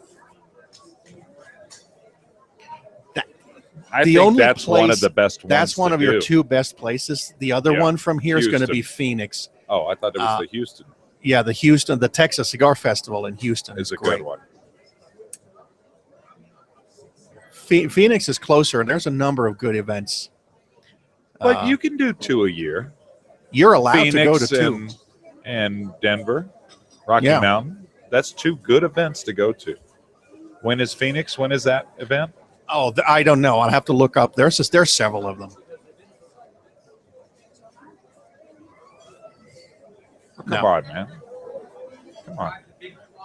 I think that's one of the best ones. That's one of your two best places. The other one from here is going to be Phoenix. Oh, I thought it was the Houston. Yeah, the Texas Cigar Festival in Houston is a good one. Phoenix is closer, and there's a number of good events. But you can do 2 a year. You're allowed Phoenix to go to 2. And Denver, Rocky Mountain. That's 2 good events to go to. When is Phoenix? When is that event? Oh, I don't know. I'll have to look up. There's several of them. Come on, man. Come on.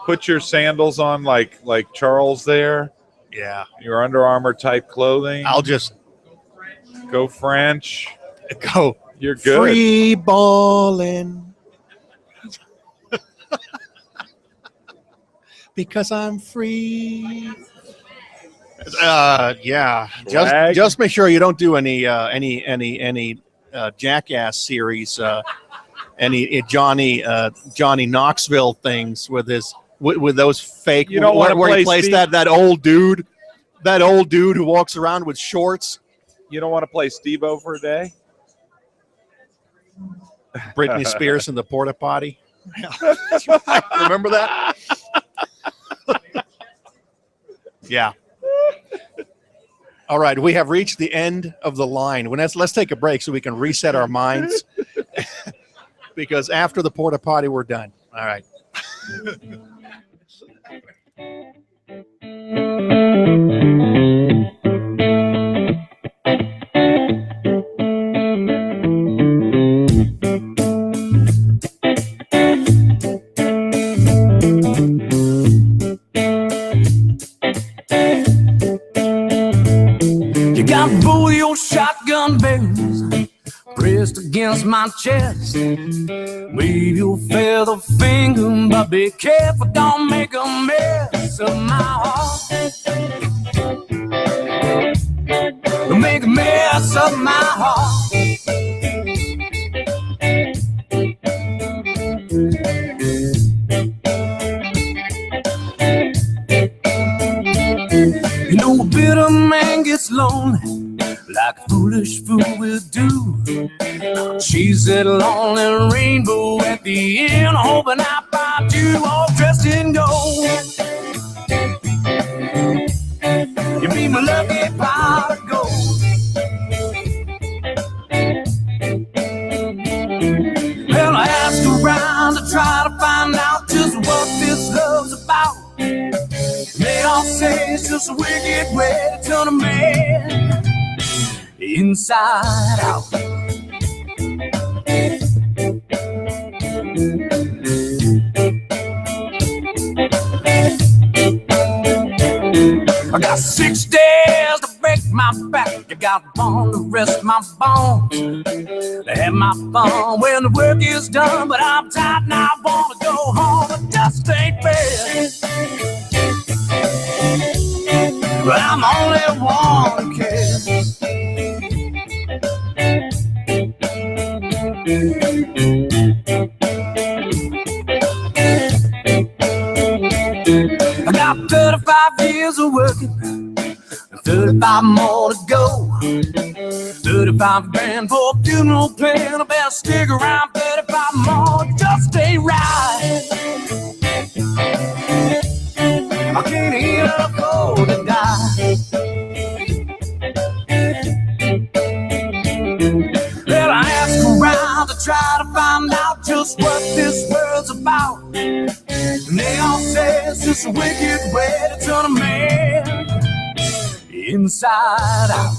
Put your sandals on like Charles there. Yeah. Your Under Armour type clothing. I'll just go French. go. You're good. Free balling. Because I'm free. Yeah. Swag. Just make sure you don't do any Jackass series, any Johnny Knoxville things with those fake. You don't want to where play he plays Steve? that old dude who walks around with shorts. You don't want to play Steve-O for a day? Britney Spears in the porta potty. Remember that? Yeah. All right, we have reached the end of the line. Let's take a break so we can reset our minds. Because after the porta potty, we're done. All right. You got both your shotgun barrels pressed against my chest. Wave your feather finger, but be careful, don't make a mess of my heart. Don't make a mess of my heart. You know, a bitter man gets lonely, like a foolish fool will do. She's that lonely rainbow at the end, hoping I find you all dressed in gold. You be my lucky pot of gold. Well, I asked around to try to find out just what this love's about. They all say it's just a wicked way to turn a man inside out. I got 6 days to break my back. I got one to rest my bones. To have my fun when the work is done. But I'm tired and I want to go home. It just ain't fair. But I'm the only one who cares. I got 35 years of working, 35 more to go. 35 grand for a funeral plan. I better stick around 35 more, just ain't right. I can't even afford to die. Well, I asked around to try to find out just what this world's about. And they all say it's just a wicked way to turn a man inside out.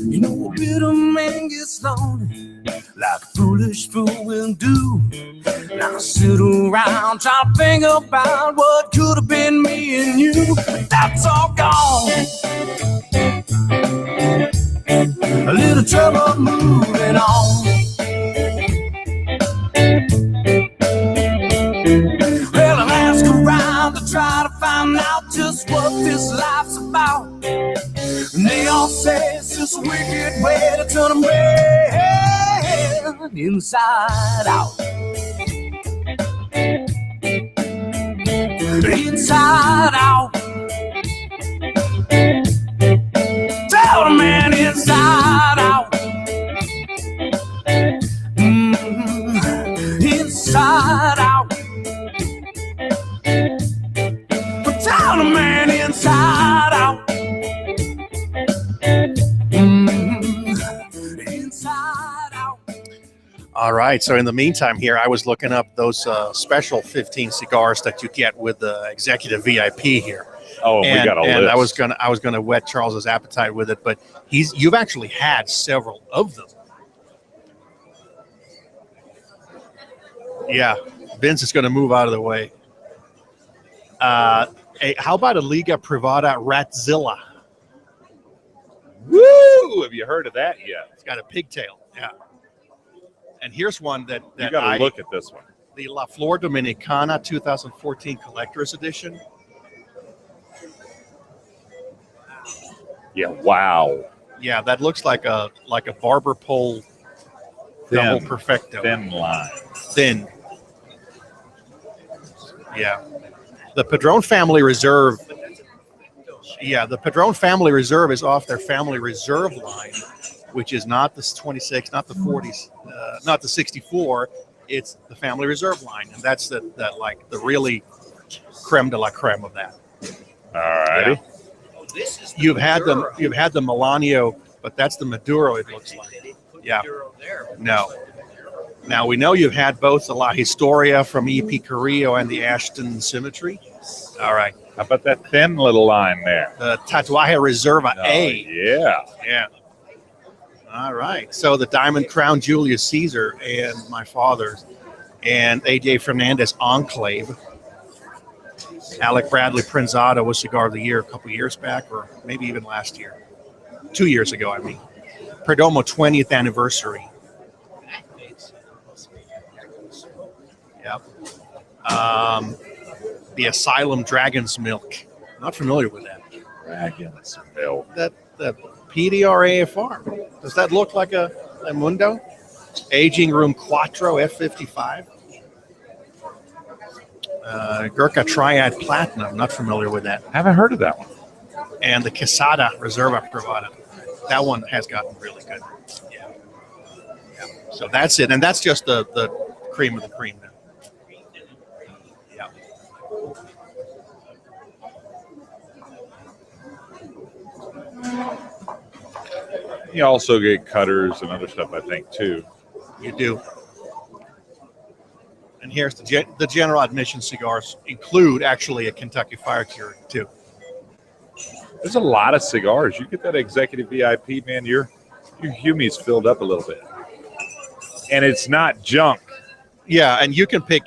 You know, a bitter man gets lonely, like a foolish fool will do. Now I sit around trying to think about what could have been me and you, but that's all gone. A little trouble moving on. Well, I'll ask around to try to find out just what this life's about. And they all say it's just a wicked way to turn a man inside out. Inside out. Tell the man inside out. Inside out. Tell the man inside out. Inside out. All right. So in the meantime, here I was looking up those special 15 cigars that you get with the executive VIP here. Oh, and, we got a and list. I was gonna whet Charles's appetite with it, but you've actually had several of them. Yeah, Vince is going to move out of the way. How about a Liga Privada Ratzilla? Woo! Have you heard of that yet? It's got a pigtail. Yeah. And here's one that You got to look at this one. The La Flor Dominicana 2014 Collector's Edition. Yeah. Wow. Yeah, that looks like a barber pole double perfecto. Thin line. Thin. Yeah. The Padron Family Reserve. Yeah, the Padron Family Reserve is off their Family Reserve line, which is not the 26, not the 40s, not the 64. It's the Family Reserve line, and that's the really creme de la creme of that. All righty. Yeah. You've had the Melanio, but that's the Maduro. It looks like. Yeah. No. Now we know you've had both the La Historia from EP Carrillo and the Ashton Symmetry. All right. How about that thin little line there? The Tatuaje Reserva A. Yeah. Yeah. All right. So the Diamond Crown Julius Caesar and my father's and AJ Fernandez Enclave. Alec Bradley Prinzada was Cigar of the Year a couple years back, or maybe even last year. 2 years ago, I mean. Perdomo 20th anniversary. Yep. The Asylum Dragon's Milk. Not familiar with that. Dragon's Milk. The PDR AFR. Does that look like a Mundo? Aging Room Quattro F55. Gurkha Triad Platinum. Not familiar with that. Haven't heard of that one. And the Quesada Reserva Privada. That one has gotten really good. Yeah. So that's it. And that's just the cream of the cream now. Yeah. You also get cutters and other stuff, I think, too. You do. And here's the general admission cigars include actually a Kentucky Fire Cure too. There's a lot of cigars. You get that executive VIP, man, your humie's filled up a little bit. And it's not junk. Yeah, and you can pick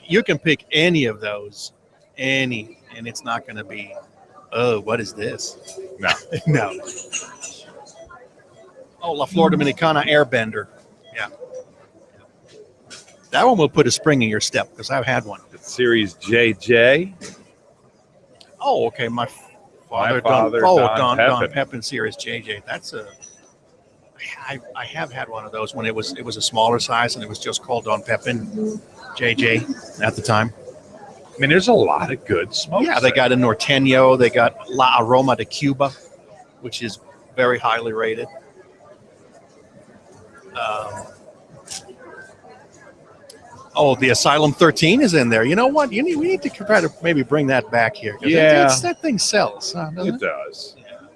any of those. And it's not going to be, oh, what is this? No. No. Oh, La Flor Dominicana Airbender. Yeah. That one will put a spring in your step because I've had one. It's Series JJ. Oh, okay. My father Don Pepin Series JJ. That's I have had one of those when it was a smaller size and it was just called Don Pepin JJ at the time. I mean, there's a lot of good smokes. Yeah, they got a Norteño. They got La Aroma de Cuba, which is very highly rated. The Asylum 13 is in there. You know what? We need to try to maybe bring that back here. Yeah. That thing sells. Doesn't It does. Yeah.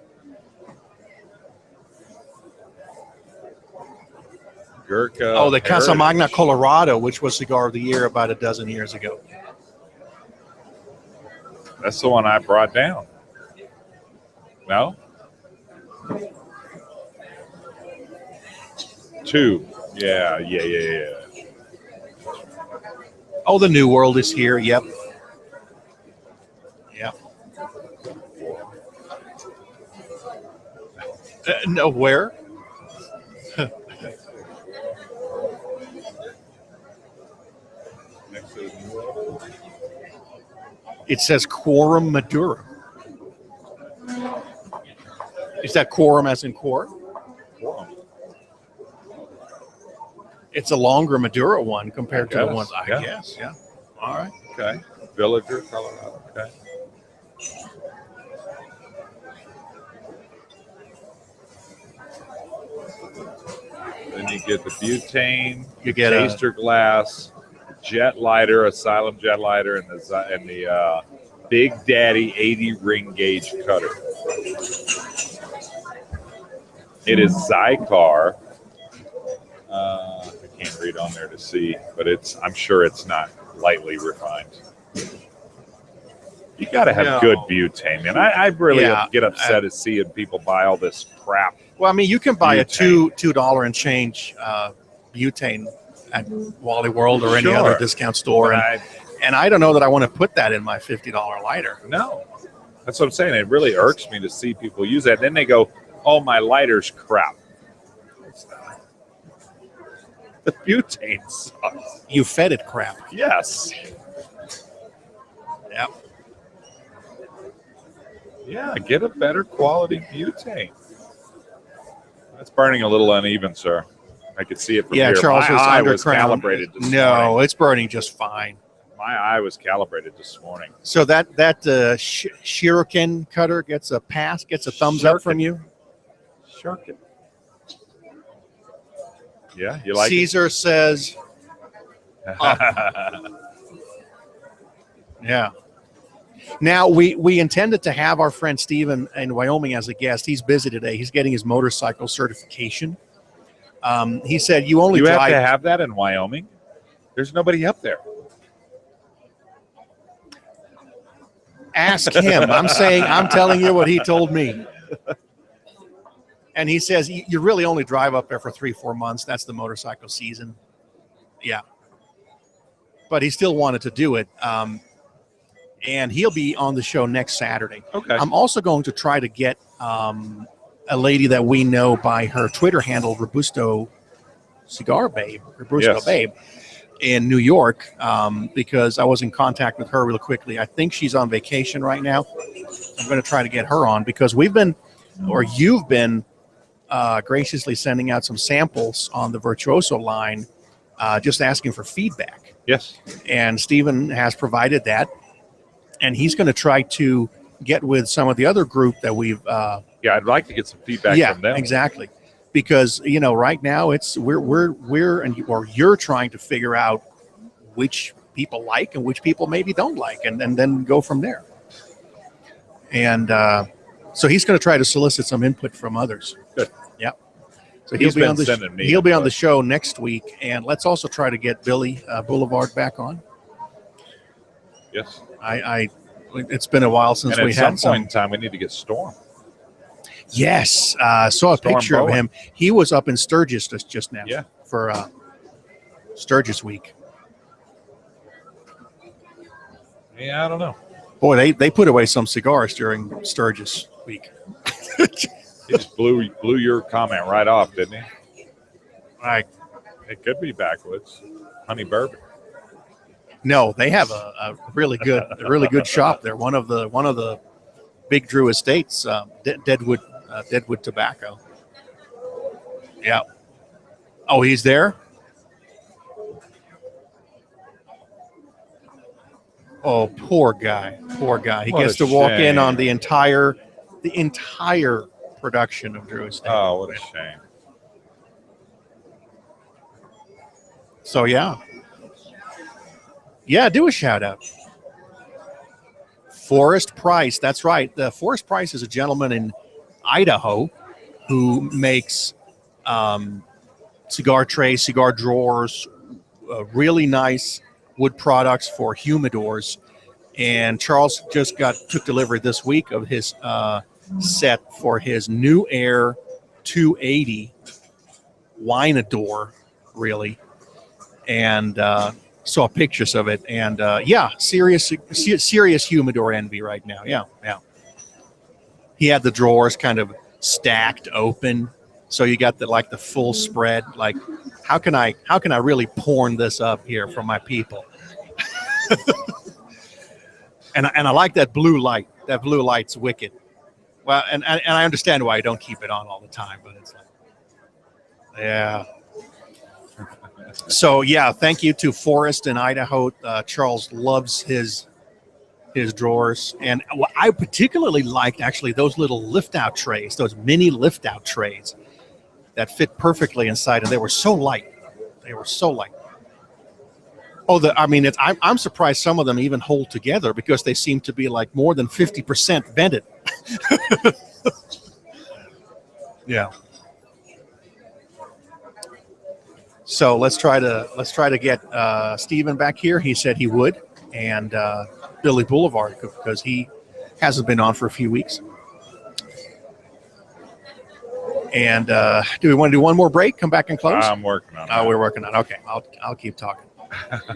Gurkha. Oh, the Casa Magna Heritage. Colorado, which was Cigar of the Year about a dozen years ago. That's the one I brought down. No? 2. Yeah. Oh, the New World is here. Yep. Yep. No, where? Next to the New World. It says Quorum Maduro. Is that quorum as in quorum? It's a longer Maduro one compared to the guess, ones I yeah. guess. Yeah. All right. Okay. Villager, Colorado. Okay. Then you get the butane, You get a taster glass, jet lighter, Asylum jet lighter, and the Big Daddy 80 ring gauge cutter. It is Cigar. I can't read on there to see, but I'm sure it's not lightly refined. You got to have No. good butane, man. I really Yeah, get upset at seeing people buy all this crap. well, I mean, you can buy Butane. a $2 and change butane at Wally World or any Sure. other discount store, But and I don't know that I want to put that in my $50 lighter. no, that's what I'm saying. It really irks me to see people use that. Then they go, "Oh, my lighter's crap." It's not. The butane sucks. You fed it crap. Yes. Yep. Yeah, get a better quality butane. That's burning a little uneven, sir. I could see it from Yeah, here. Charles My was eye was undercrowned. calibrated this No, morning. it's burning just fine. My eye was calibrated this morning. So that Shuriken cutter gets a pass, gets a thumbs up from you. Shark. Yeah, you like Caesar says, it? yeah. Now, we intended to have our friend Steven in Wyoming as a guest. He's busy today. He's getting his motorcycle certification. He said, you only You have drive. to have that in Wyoming? There's nobody up there. Ask him. I'm telling you what he told me. And he says, you really only drive up there for 3-4 months. That's the motorcycle season. Yeah. But he still wanted to do it. And he'll be on the show next Saturday. Okay. I'm also going to try to get a lady that we know by her Twitter handle, Robusto Cigar Babe, Robusto Yes. Babe, in New York, because I was in contact with her real quickly. I think she's on vacation right now. I'm going to try to get her on because you've been graciously sending out some samples on the Virtuoso line, just asking for feedback. Yes. And Stephen has provided that. And he's going to try to get with some of the other group that we've. Yeah, I'd like to get some feedback from them. Exactly, because right now you're trying to figure out which people like and which people maybe don't like, and then go from there. And so he's going to try to solicit some input from others. Good. Yep. So He's been sending me he'll be on input. the show next week, and let's also try to get Billy Boulevard back on. Yes. It's been a while since And we at had some point in time, we need to get Storm. Yes, saw a Storm picture of Bowen. him. He was up in Sturgis just now. Yeah. For Sturgis week. Yeah, I don't know. Boy, they put away some cigars during Sturgis week. He just blew your comment right off, didn't he? Right. It could be backwoods. Honey bourbon. No, they have a really good shop there. One of the Big Drew Estates, Deadwood Tobacco. Yeah. Oh, he's there. Oh, poor guy. He What gets a to walk in shame. on the entire production of Drew Estate. Oh, what a shame. So yeah, do a shout out. Forrest Price, that's right. The Forrest Price is a gentleman in Idaho who makes cigar trays, cigar drawers, really nice wood products for humidors. And Charles just took delivery this week of his set for his New Air 280 Wine-A-Door, really. And saw pictures of it, and serious humidor envy right now. Yeah. He had the drawers kind of stacked open, so you got the full spread. Like, how can I really porn this up here for my people? and I like that blue light. That blue light's wicked. Well, and I understand why I don't keep it on all the time, but it's like, yeah. So yeah, thank you to Forrest in Idaho. Charles loves his drawers, and what I particularly liked actually those little lift out trays, those mini lift out trays that fit perfectly inside, and they were so light. They were so light. Oh, I'm surprised some of them even hold together because they seem to be like more than 50% vented. Yeah. So let's try to get Stephen back here. He said he would, and Billy Boulevard because he hasn't been on for a few weeks. And do we want to do one more break? Come back and close. I'm working on it. Oh, we're working on it. Okay, I'll keep talking.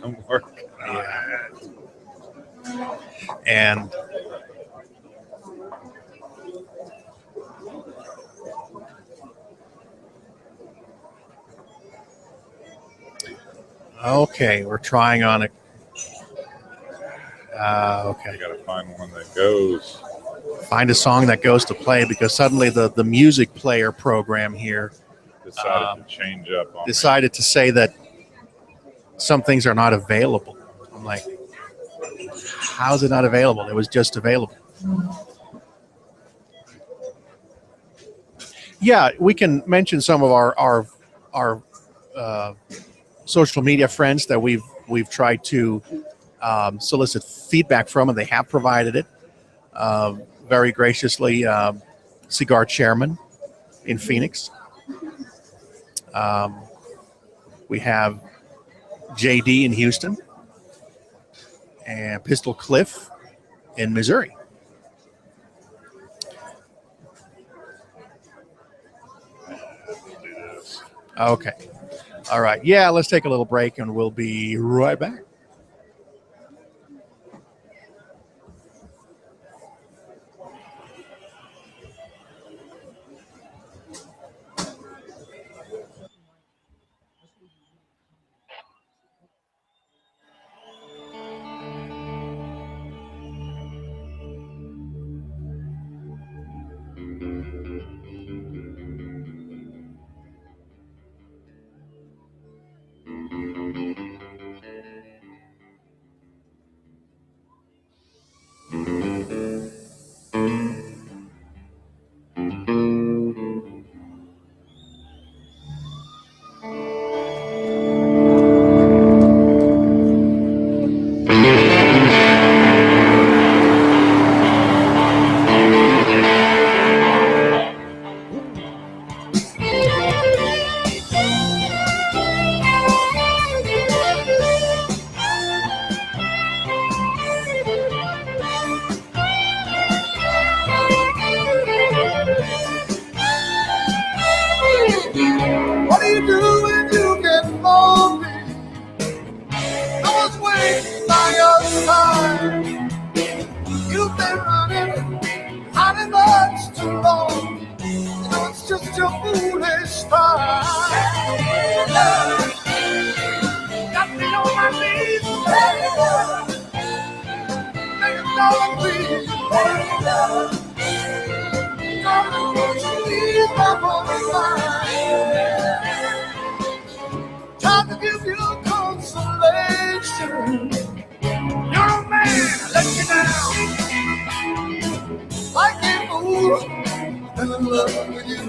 I'm working on it. And okay, we're trying on it. Okay. I gotta find one that goes. Find a song that goes to play because suddenly the music player program here Decided to change up on decided to say that some things are not available. I'm like, how's it not available? It was just available. Yeah, we can mention some of our social media friends that we've tried to solicit feedback from, and they have provided it very graciously. Cigar Chairman in Phoenix. We have JD in Houston and Pistol Cliff in Missouri. Okay. All right. Yeah, let's take a little break and we'll be right back. What do you do when you get lonely? I was waiting by your side. You've been running, hiding much too long. You know it's just your foolish pride. Got me on my knees, make a dollar please. Darling, won't you ease my woman's mind? Trying to give you consolation. You're a man, I let you down. Like a fool, fell in love with you.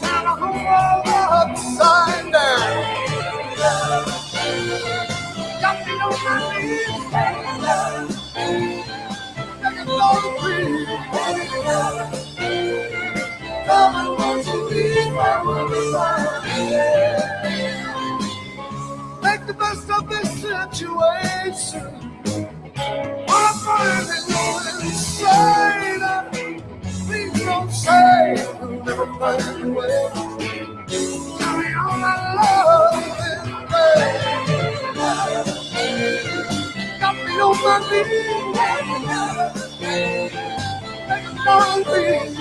Now the whole world upside down. Got me on my knees, like a dog breathe. Come and won't you ease my woman's mind? Make the best of this situation. What I'm finding you're insane. Please don't say you'll never find a way. Tell me all my love is in vain. Got me on my knees. Make a dog breathe.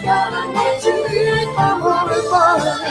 Gotta want you in my woman's mind.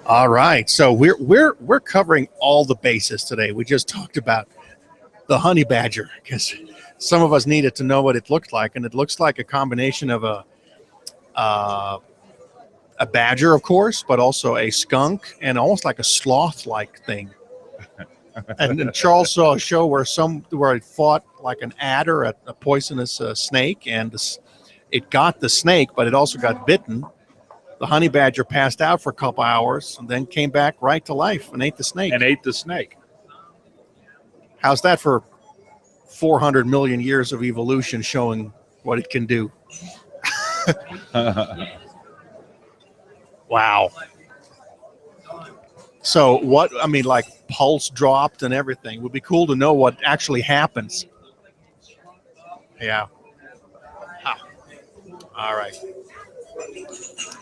All right, so we're covering all the bases today. We just talked about the honey badger because some of us needed to know what it looked like, and it looks like a combination of a badger, of course, but also a skunk and almost like a sloth-like thing. And Charles saw a show where it fought like an adder, a poisonous snake, and it got the snake, but it also got bitten. The honey badger passed out for a couple hours and then came back right to life and ate the snake. How's that for 400 million years of evolution showing what it can do? Wow. So like pulse dropped and everything. It would be cool to know what actually happens. Yeah. Ah. All right.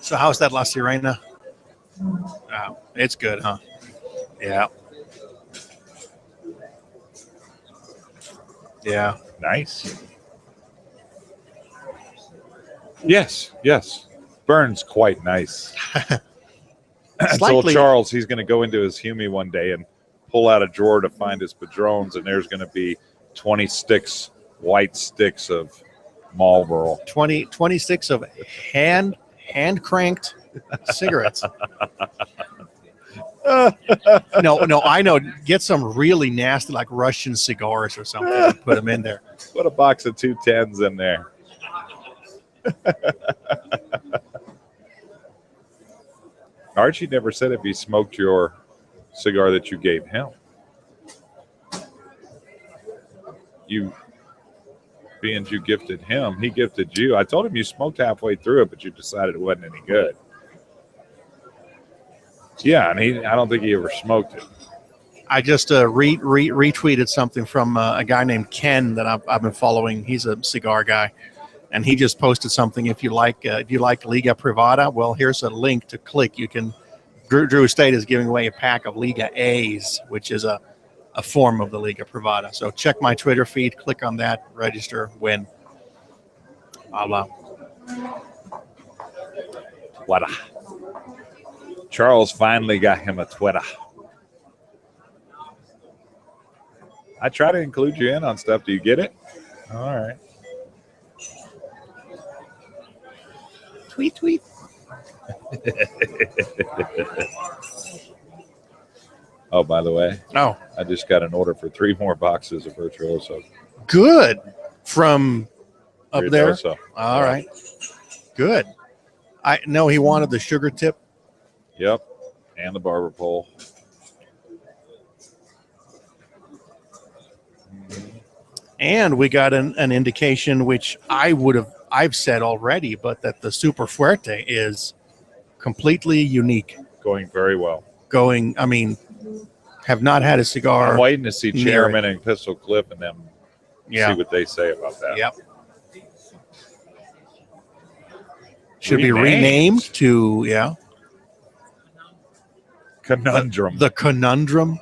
So how's that La Sirena? Oh, it's good, huh? Yeah. Yeah. Nice. Yes. Burns quite nice. I told Charles he's going to go into his Humi one day and pull out a drawer to find his Padrones, and there's going to be 20 sticks, white sticks of Marlboro. 20 sticks of hand cranked cigarettes. No, I know. Get some really nasty, like Russian cigars or something, and put them in there. Put a box of 210s in there. Archie never said if he smoked your cigar that you gave him. You gifted him, he gifted you. I told him you smoked halfway through it, but you decided it wasn't any good. Yeah, and I don't think he ever smoked it. I just retweeted something from a guy named Ken that I've been following. He's a cigar guy, and he just posted something. If you like Liga Privada, well, here's a link to click. You can. Drew Estate is giving away a pack of Liga A's, which is a form of the Liga Privada. So check my Twitter feed, click on that, register, win. Allah. Twitter. Charles finally got him a Twitter. I try to include you in on stuff. Do you get it? All right. Tweet. Oh, by the way. Oh. I just got an order for 3 more boxes of Virtuoso. Good. From up Virtuoso. There? All right. Good. I know he wanted the sugar tip. Yep. And the barber pole. And we got an indication, which I've said already, but that the Super Fuerte is completely unique. Going very well. Have not had a cigar. I'm waiting to see Chairman and Pistol Cliff and them see what they say about that. Yep. Should be renamed to, Conundrum. The Conundrum.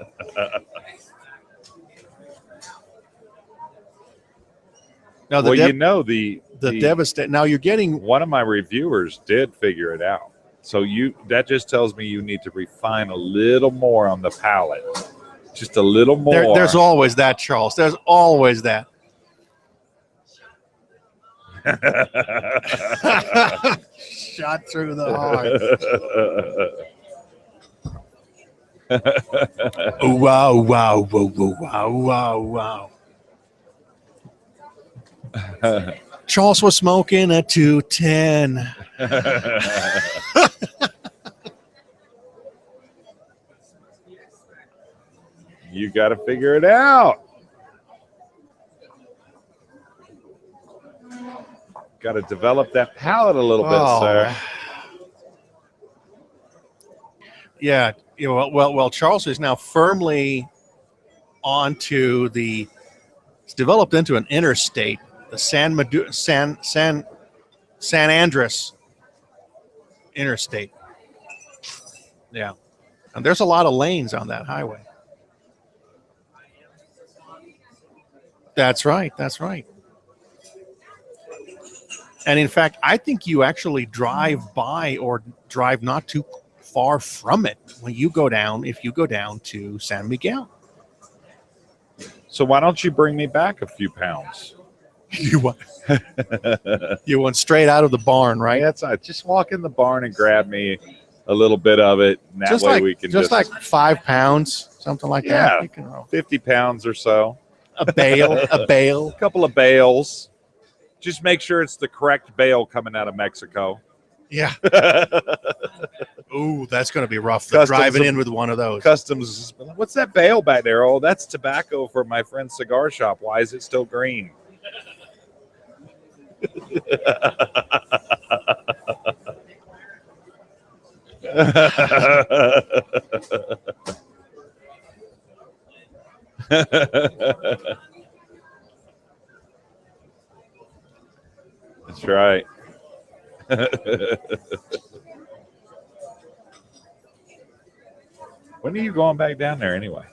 Now, the devastate. Now you're getting. One of my reviewers did figure it out. So that just tells me you need to refine a little more on the palate. Just a little more. There's always that, Charles. There's always that. Shot through the heart. Wow. Charles was smoking a 210. You got to figure it out. Got to develop that palate a little bit, sir. Yeah. Well, Charles is now firmly onto it's developed into an interstate, the San Andres interstate. Yeah. And there's a lot of lanes on that highway. That's right. And in fact, I think you actually drive by or drive not too far from it when you go down, if you go down to San Miguel. So why don't you bring me back a few pounds? You want, you went straight out of the barn, right? That's just walk in the barn and grab me a little bit of it, and that way we can just like 5 pounds, something like that. You can roll 50 pounds or so, a bale, a couple of bales. Just make sure it's the correct bale coming out of Mexico. Yeah. Ooh, that's going to be rough. Customs Driving in with one of those. Customs. What's that bale back there? Oh, that's tobacco for my friend's cigar shop. Why is it still green? That's right. When are you going back down there anyway?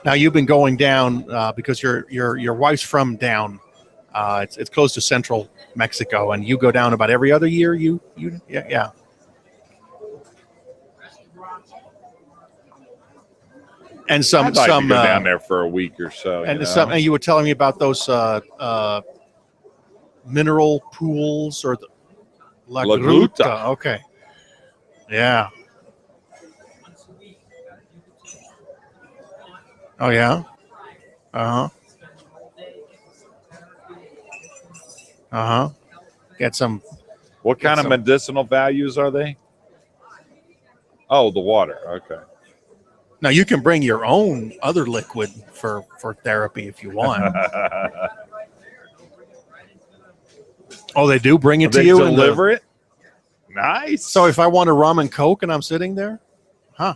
Now you've been going down because your wife's from down. It's close to central Mexico, and you go down about every other year. Yeah. And some I'd like to go down there for a week or so. And you you were telling me about those mineral pools or the La Gruta. Okay. Yeah. Oh yeah. Get some. What kind of medicinal values are they? Oh, the water. Okay. Now you can bring your own other liquid for therapy if you want. Oh, they do bring it to you and deliver it. Nice. So if I want a rum and Coke and I'm sitting there, I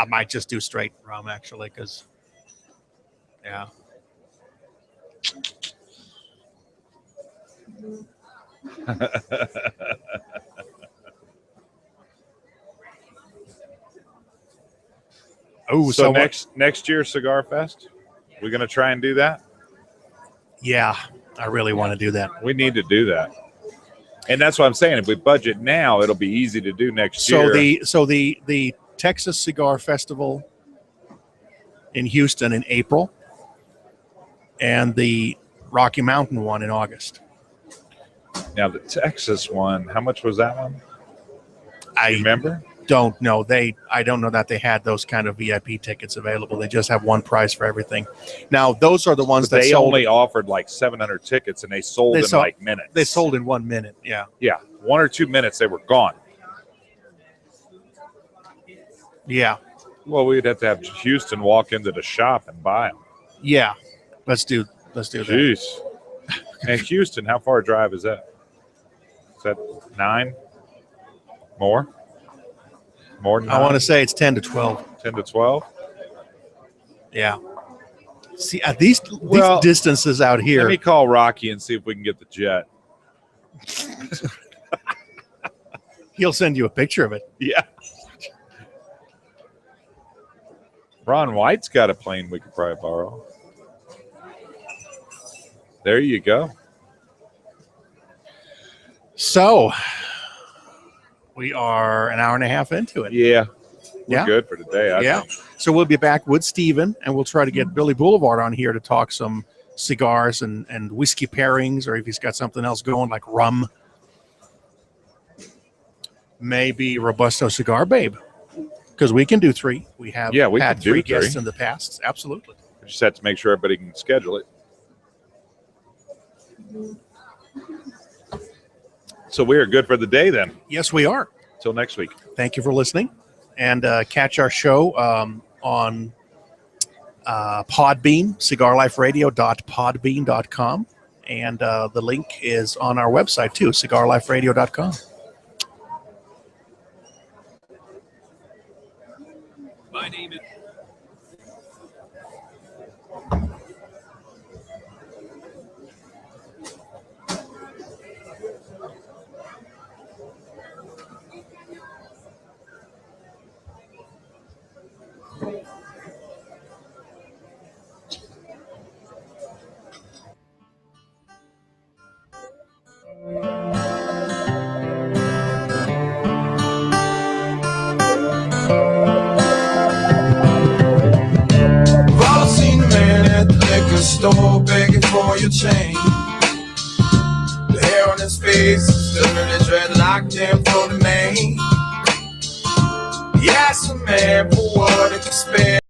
might just do straight rum actually, because yeah. Oh, so next year Cigar Fest, we're gonna try and do that. Yeah, I really want to do that. We need to do that, and that's what I'm saying. If we budget now, it'll be easy to do next year. So the Texas Cigar Festival in Houston in April, and the Rocky Mountain one in August. Now the Texas one, how much was that one? I remember. Don't know. I don't know that they had those kind of VIP tickets available. They just have one price for everything. Now those are the ones that they only offered like 700 tickets, and they sold in like minutes. They sold in 1 minute. Yeah. Yeah, 1 or 2 minutes they were gone. Yeah. Well, we'd have to have Houston walk into the shop and buy them. Yeah. Let's do that. Jeez. And Houston, how far a drive is that? Is that 9? More than 9? I want to say it's 10 to 12. 10 to 12? Yeah. See, at these distances out here. Let me call Rocky and see if we can get the jet. He'll send you a picture of it. Yeah. Ron White's got a plane we could probably borrow. There you go. So we are an hour and a half into it. Yeah. We're good for today. I think. So we'll be back with Steven, and we'll try to get Billy Boulevard on here to talk some cigars and whiskey pairings, or if he's got something else going like rum. Maybe Robusto Cigar Babe, because we can do 3. We have had 3 guests in the past. Absolutely. We just have to make sure everybody can schedule it. So we are good for the day then. Yes, we are. Till next week. Thank you for listening. And catch our show on Podbean, cigarliferadio.podbean.com. And the link is on our website too, cigarliferadio.com. My name is... the store begging for your change. The hair on his face is dirty, dreadlocked in for the main. He asked the man for what he could spare.